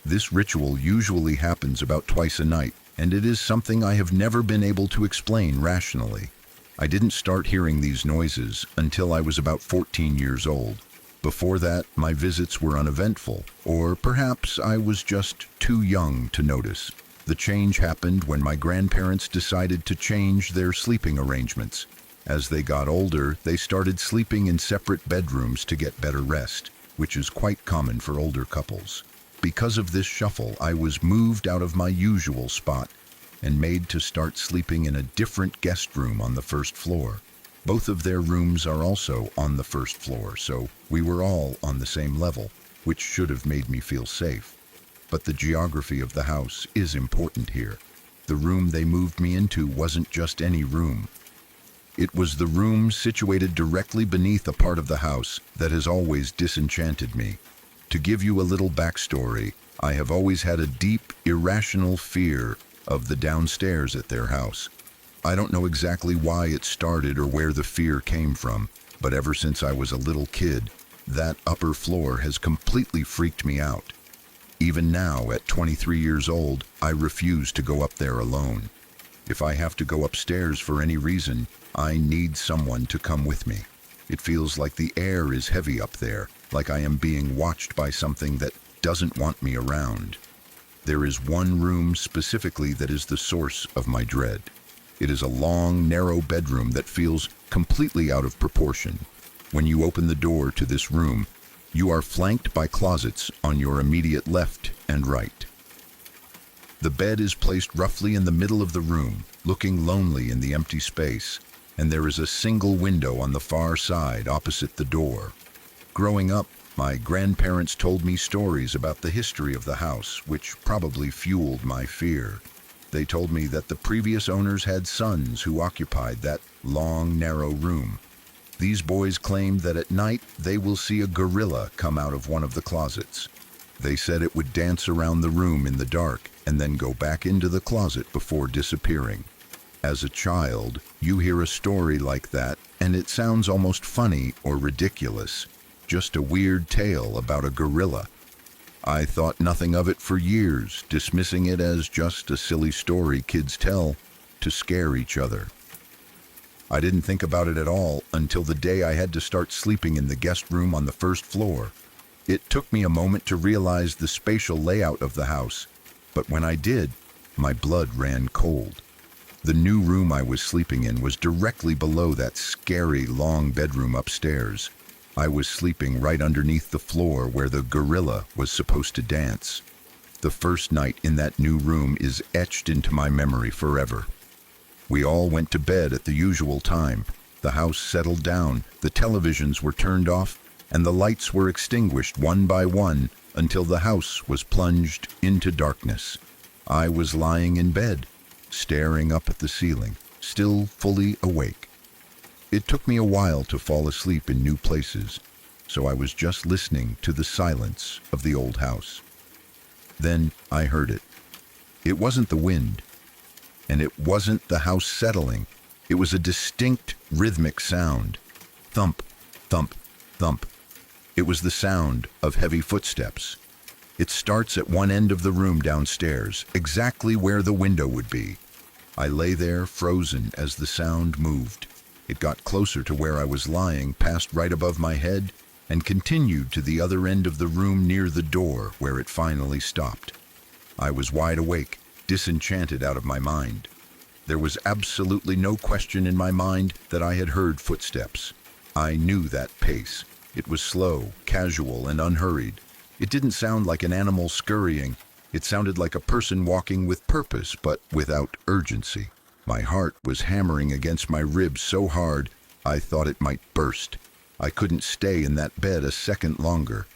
This ritual usually happens about twice a night, and it is something I have never been able to explain rationally. I didn't start hearing these noises until I was about 14 years old. Before that, my visits were uneventful, or perhaps I was just too young to notice. The change happened when my grandparents decided to change their sleeping arrangements. As they got older, they started sleeping in separate bedrooms to get better rest, which is quite common for older couples. Because of this shuffle, I was moved out of my usual spot and made to start sleeping in a different guest room on the first floor. Both of their rooms are also on the first floor, so we were all on the same level, which should have made me feel safe. But the geography of the house is important here. The room they moved me into wasn't just any room. It was the room situated directly beneath a part of the house that has always disenchanted me. To give you a little backstory, I have always had a deep, irrational fear of the downstairs at their house. I don't know exactly why it started or where the fear came from, but ever since I was a little kid, that upper floor has completely freaked me out. Even now, at 23 years old, I refuse to go up there alone. If I have to go upstairs for any reason, I need someone to come with me. It feels like the air is heavy up there, like I am being watched by something that doesn't want me around. There is one room specifically that is the source of my dread. It is a long, narrow bedroom that feels completely out of proportion. When you open the door to this room, you are flanked by closets on your immediate left and right. The bed is placed roughly in the middle of the room, looking lonely in the empty space, and there is a single window on the far side opposite the door. Growing up, my grandparents told me stories about the history of the house, which probably fueled my fear. They told me that the previous owners had sons who occupied that long, narrow room. These boys claimed that at night they will see a gorilla come out of one of the closets. They said it would dance around the room in the dark and then go back into the closet before disappearing. As a child, you hear a story like that, and it sounds almost funny or ridiculous, just a weird tale about a gorilla. I thought nothing of it for years, dismissing it as just a silly story kids tell to scare each other. I didn't think about it at all until the day I had to start sleeping in the guest room on the first floor. It took me a moment to realize the spatial layout of the house, but when I did, my blood ran cold. The new room I was sleeping in was directly below that scary long bedroom upstairs. I was sleeping right underneath the floor where the gorilla was supposed to dance. The first night in that new room is etched into my memory forever. We all went to bed at the usual time. The house settled down, the televisions were turned off, and the lights were extinguished one by one until the house was plunged into darkness. I was lying in bed, staring up at the ceiling, still fully awake. It took me a while to fall asleep in new places, so I was just listening to the silence of the old house. Then I heard it. It wasn't the wind, and it wasn't the house settling. It was a distinct rhythmic sound. Thump, thump, thump. It was the sound of heavy footsteps. It starts at one end of the room downstairs, exactly where the window would be. I lay there frozen as the sound moved. It got closer to where I was lying, passed right above my head, and continued to the other end of the room near the door, where it finally stopped. I was wide awake, disenchanted out of my mind. There was absolutely no question in my mind that I had heard footsteps. I knew that pace. It was slow, casual, and unhurried. It didn't sound like an animal scurrying. It sounded like a person walking with purpose, but without urgency. My heart was hammering against my ribs so hard, I thought it might burst. I couldn't stay in that bed a second longer.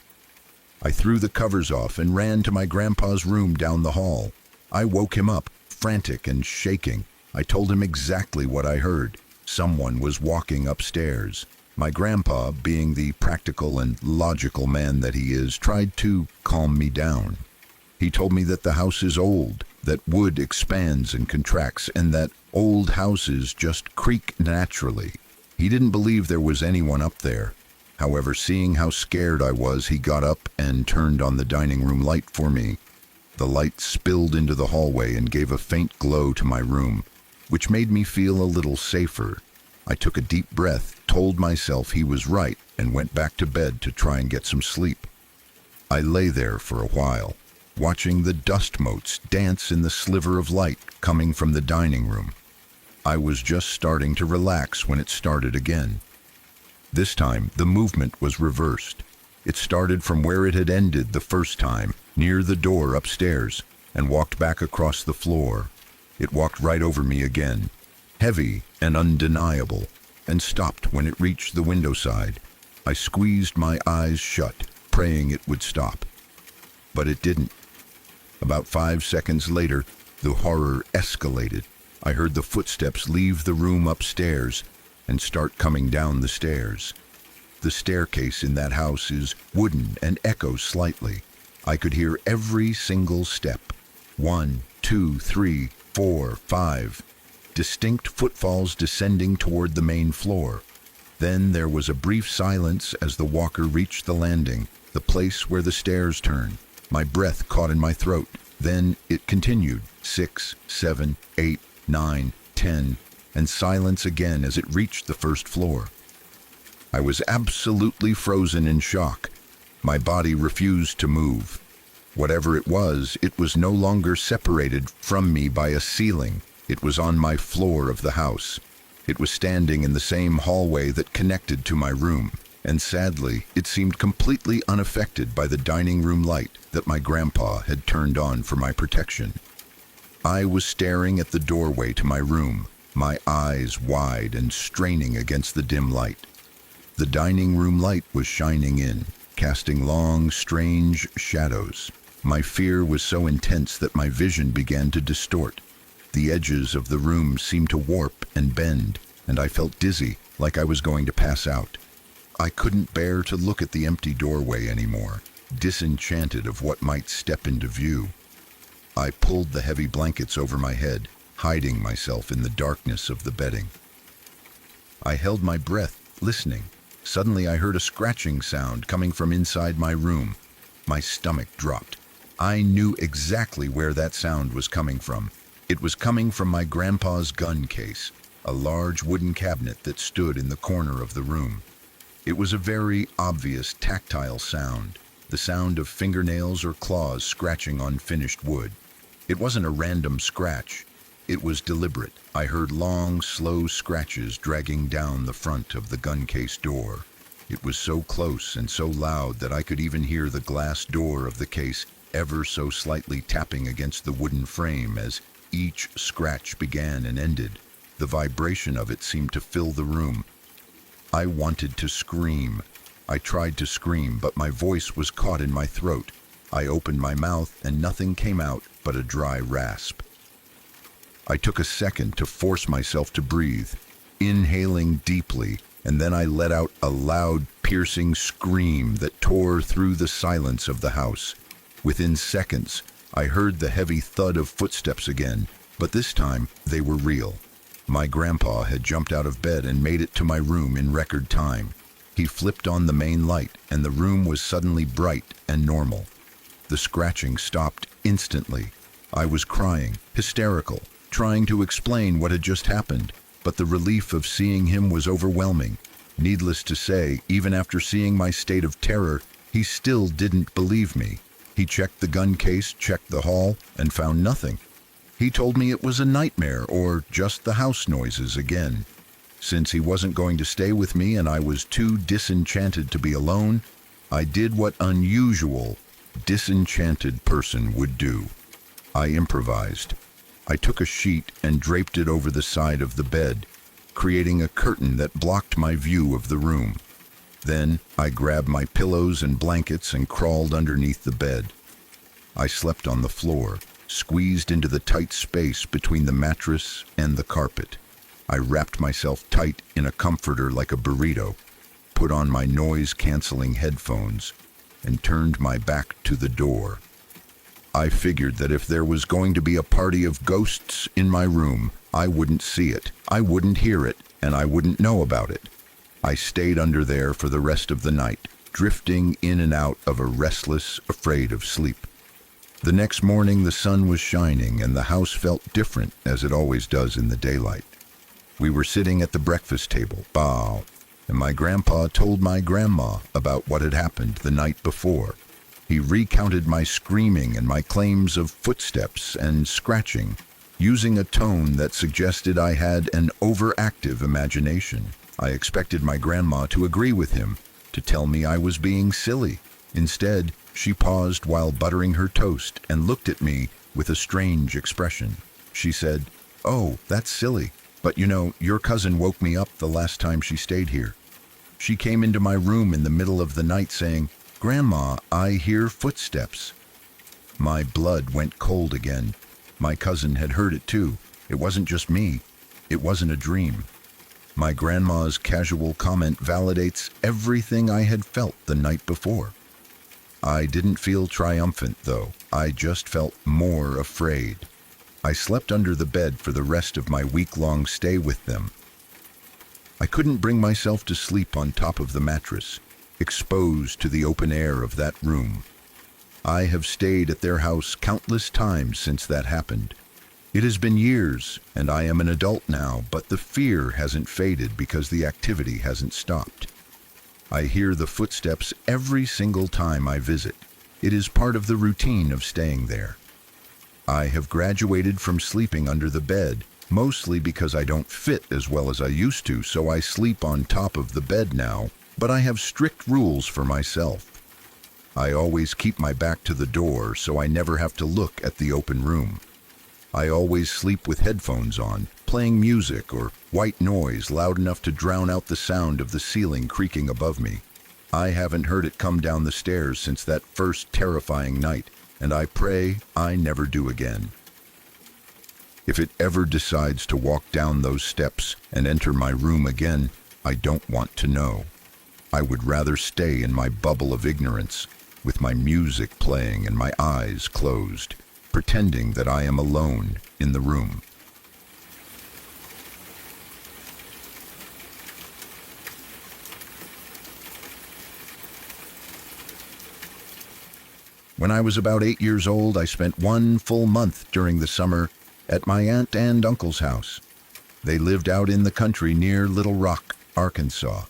I threw the covers off and ran to my grandpa's room down the hall. I woke him up, frantic and shaking. I told him exactly what I heard. Someone was walking upstairs. My grandpa, being the practical and logical man that he is, tried to calm me down. He told me that the house is old, that wood expands and contracts, and that old houses just creak naturally. He didn't believe there was anyone up there. However, seeing how scared I was, he got up and turned on the dining room light for me. The light spilled into the hallway and gave a faint glow to my room, which made me feel a little safer. I took a deep breath, told myself he was right, and went back to bed to try and get some sleep. I lay there for a while, watching the dust motes dance in the sliver of light coming from the dining room. I was just starting to relax when it started again. This time, the movement was reversed. It started from where it had ended the first time, near the door upstairs, and walked back across the floor. It walked right over me again, heavy and undeniable, and stopped when it reached the window side. I squeezed my eyes shut, praying it would stop. But it didn't. About 5 seconds later, the horror escalated. I heard the footsteps leave the room upstairs and start coming down the stairs. The staircase in that house is wooden and echoes slightly. I could hear every single step. 1, 2, 3, 4, 5. Distinct footfalls descending toward the main floor. Then there was a brief silence as the walker reached the landing, the place where the stairs turn. My breath caught in my throat. Then it continued. 6, 7, 8, 9, 10, and silence again as it reached the first floor. I was absolutely frozen in shock. My body refused to move. Whatever it was no longer separated from me by a ceiling. It was on my floor of the house. It was standing in the same hallway that connected to my room, and sadly, it seemed completely unaffected by the dining room light that my grandpa had turned on for my protection. I was staring at the doorway to my room, my eyes wide and straining against the dim light. The dining room light was shining in, casting long, strange shadows. My fear was so intense that my vision began to distort. The edges of the room seemed to warp and bend, and I felt dizzy, like I was going to pass out. I couldn't bear to look at the empty doorway anymore, disenchanted of what might step into view. I pulled the heavy blankets over my head, hiding myself in the darkness of the bedding. I held my breath, listening. Suddenly I heard a scratching sound coming from inside my room. My stomach dropped. I knew exactly where that sound was coming from. It was coming from my grandpa's gun case, a large wooden cabinet that stood in the corner of the room. It was a very obvious tactile sound, the sound of fingernails or claws scratching on finished wood. It wasn't a random scratch. It was deliberate. I heard long, slow scratches dragging down the front of the gun case door. It was so close and so loud that I could even hear the glass door of the case ever so slightly tapping against the wooden frame as each scratch began and ended. The vibration of it seemed to fill the room. I wanted to scream. I tried to scream, but my voice was caught in my throat. I opened my mouth and nothing came out but a dry rasp. I took a second to force myself to breathe, inhaling deeply, and then I let out a loud, piercing scream that tore through the silence of the house. Within seconds, I heard the heavy thud of footsteps again, but this time they were real. My grandpa had jumped out of bed and made it to my room in record time. He flipped on the main light, and the room was suddenly bright and normal. The scratching stopped instantly. I was crying, hysterical, trying to explain what had just happened, but the relief of seeing him was overwhelming. Needless to say, even after seeing my state of terror, he still didn't believe me. He checked the gun case, checked the hall, and found nothing. He told me it was a nightmare or just the house noises again. Since he wasn't going to stay with me and I was too disenchanted to be alone, I did what unusual, disenchanted person would do. I improvised. I took a sheet and draped it over the side of the bed, creating a curtain that blocked my view of the room. Then I grabbed my pillows and blankets and crawled underneath the bed. I slept on the floor, squeezed into the tight space between the mattress and the carpet. I wrapped myself tight in a comforter like a burrito, put on my noise-canceling headphones, and turned my back to the door. I figured that if there was going to be a party of ghosts in my room, I wouldn't see it, I wouldn't hear it, and I wouldn't know about it. I stayed under there for the rest of the night, drifting in and out of a restless, afraid of sleep. The next morning the sun was shining and the house felt different as it always does in the daylight. We were sitting at the breakfast table, and my grandpa told my grandma about what had happened the night before. He recounted my screaming and my claims of footsteps and scratching, using a tone that suggested I had an overactive imagination. I expected my grandma to agree with him, to tell me I was being silly. Instead, she paused while buttering her toast and looked at me with a strange expression. She said, "Oh, that's silly, but you know, your cousin woke me up the last time she stayed here. She came into my room in the middle of the night saying, 'Grandma, I hear footsteps.'" My blood went cold again. My cousin had heard it too. It wasn't just me. It wasn't a dream. My grandma's casual comment validates everything I had felt the night before. I didn't feel triumphant, though. I just felt more afraid. I slept under the bed for the rest of my week-long stay with them. I couldn't bring myself to sleep on top of the mattress, exposed to the open air of that room. I have stayed at their house countless times since that happened. It has been years, and I am an adult now, but the fear hasn't faded because the activity hasn't stopped. I hear the footsteps every single time I visit. It is part of the routine of staying there. I have graduated from sleeping under the bed, mostly because I don't fit as well as I used to, so I sleep on top of the bed now, but I have strict rules for myself. I always keep my back to the door so I never have to look at the open room. I always sleep with headphones on, playing music or white noise loud enough to drown out the sound of the ceiling creaking above me. I haven't heard it come down the stairs since that first terrifying night, and I pray I never do again. If it ever decides to walk down those steps and enter my room again, I don't want to know. I would rather stay in my bubble of ignorance, with my music playing and my eyes closed, pretending that I am alone in the room. When I was about 8 years old, I spent one full month during the summer at my aunt and uncle's house. They lived out in the country near Little Rock, Arkansas.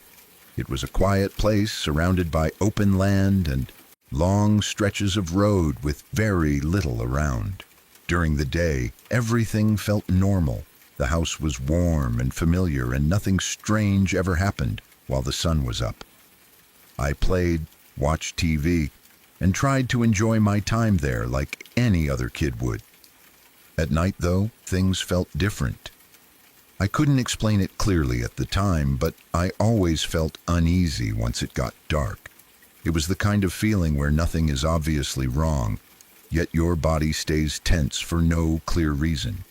It was a quiet place surrounded by open land and long stretches of road with very little around. During the day, everything felt normal. The house was warm and familiar, and nothing strange ever happened while the sun was up. I played, watched TV, and tried to enjoy my time there like any other kid would. At night, though, things felt different. I couldn't explain it clearly at the time, but I always felt uneasy once it got dark. It was the kind of feeling where nothing is obviously wrong, yet your body stays tense for no clear reason.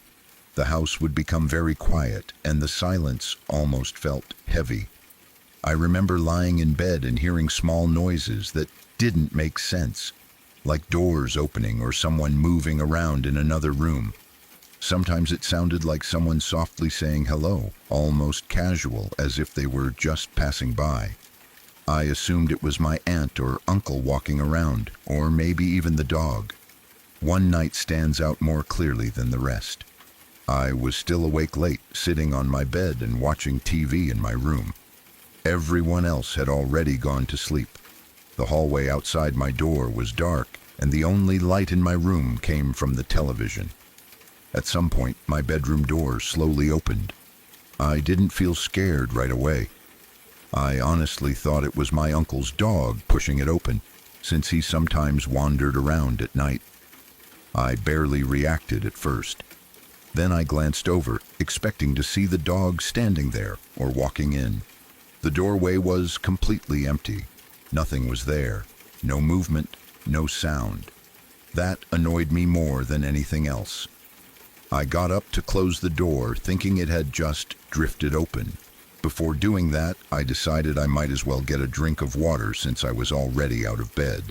The house would become very quiet, and the silence almost felt heavy. I remember lying in bed and hearing small noises that didn't make sense, like doors opening or someone moving around in another room. Sometimes it sounded like someone softly saying hello, almost casual, as if they were just passing by. I assumed it was my aunt or uncle walking around, or maybe even the dog. One night stands out more clearly than the rest. I was still awake late, sitting on my bed and watching TV in my room. Everyone else had already gone to sleep. The hallway outside my door was dark, and the only light in my room came from the television. At some point, my bedroom door slowly opened. I didn't feel scared right away. I honestly thought it was my uncle's dog pushing it open, since he sometimes wandered around at night. I barely reacted at first. Then I glanced over, expecting to see the dog standing there or walking in. The doorway was completely empty. Nothing was there. No movement, no sound. That annoyed me more than anything else. I got up to close the door, thinking it had just drifted open. Before doing that, I decided I might as well get a drink of water since I was already out of bed.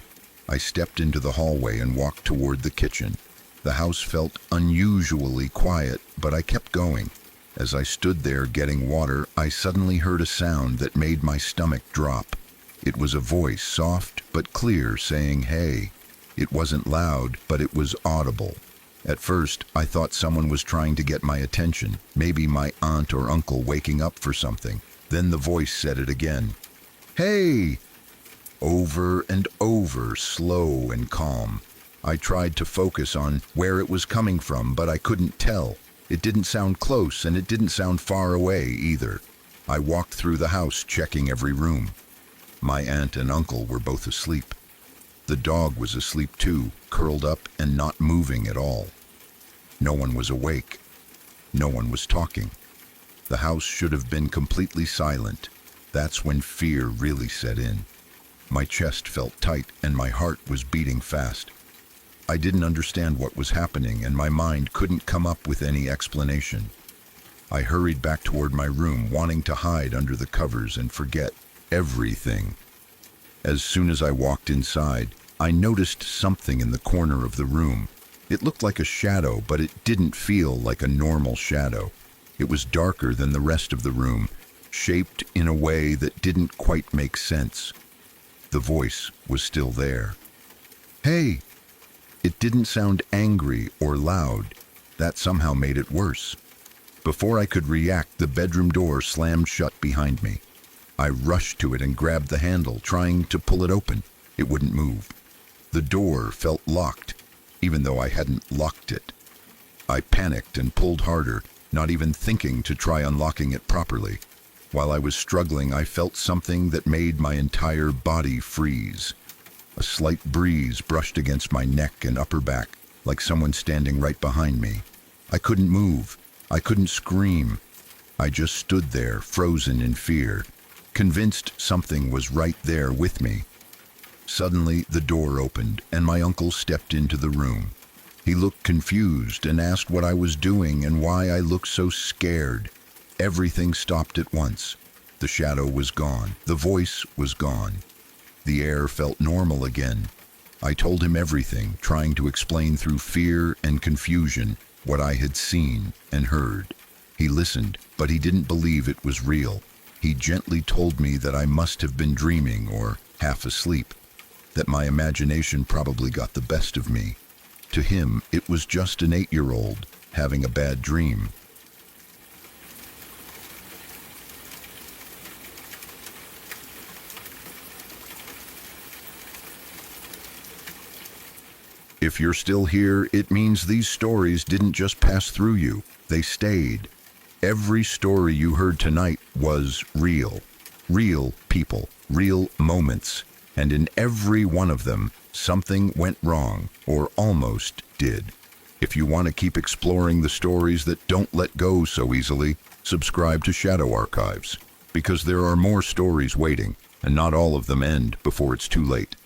I stepped into the hallway and walked toward the kitchen. The house felt unusually quiet, but I kept going. As I stood there getting water, I suddenly heard a sound that made my stomach drop. It was a voice, soft but clear, saying, "Hey." It wasn't loud, but it was audible. At first, I thought someone was trying to get my attention, maybe my aunt or uncle waking up for something. Then the voice said it again. "Hey!" Over and over, slow and calm. I tried to focus on where it was coming from, but I couldn't tell. It didn't sound close, and it didn't sound far away either. I walked through the house, checking every room. My aunt and uncle were both asleep. The dog was asleep too, curled up and not moving at all. No one was awake. No one was talking. The house should have been completely silent. That's when fear really set in. My chest felt tight and my heart was beating fast. I didn't understand what was happening, and my mind couldn't come up with any explanation. I hurried back toward my room, wanting to hide under the covers and forget everything. As soon as I walked inside, I noticed something in the corner of the room. It looked like a shadow, but it didn't feel like a normal shadow. It was darker than the rest of the room, shaped in a way that didn't quite make sense. The voice was still there. "Hey!" It didn't sound angry or loud. That somehow made it worse. Before I could react, the bedroom door slammed shut behind me. I rushed to it and grabbed the handle, trying to pull it open. It wouldn't move. The door felt locked, even though I hadn't locked it. I panicked and pulled harder, not even thinking to try unlocking it properly. While I was struggling, I felt something that made my entire body freeze. A slight breeze brushed against my neck and upper back, like someone standing right behind me. I couldn't move. I couldn't scream. I just stood there, frozen in fear, convinced something was right there with me. Suddenly, the door opened, and my uncle stepped into the room. He looked confused and asked what I was doing and why I looked so scared. Everything stopped at once. The shadow was gone. The voice was gone. The air felt normal again. I told him everything, trying to explain through fear and confusion what I had seen and heard. He listened, but he didn't believe it was real. He gently told me that I must have been dreaming or half asleep, that my imagination probably got the best of me. To him, it was just an 8-year-old having a bad dream. If you're still here, it means these stories didn't just pass through you, they stayed. Every story you heard tonight was real. Real people, real moments, And in every one of them, something went wrong, or almost did. If you want to keep exploring the stories that don't let go so easily, subscribe to Shadow Archives, because there are more stories waiting, and not all of them end before it's too late.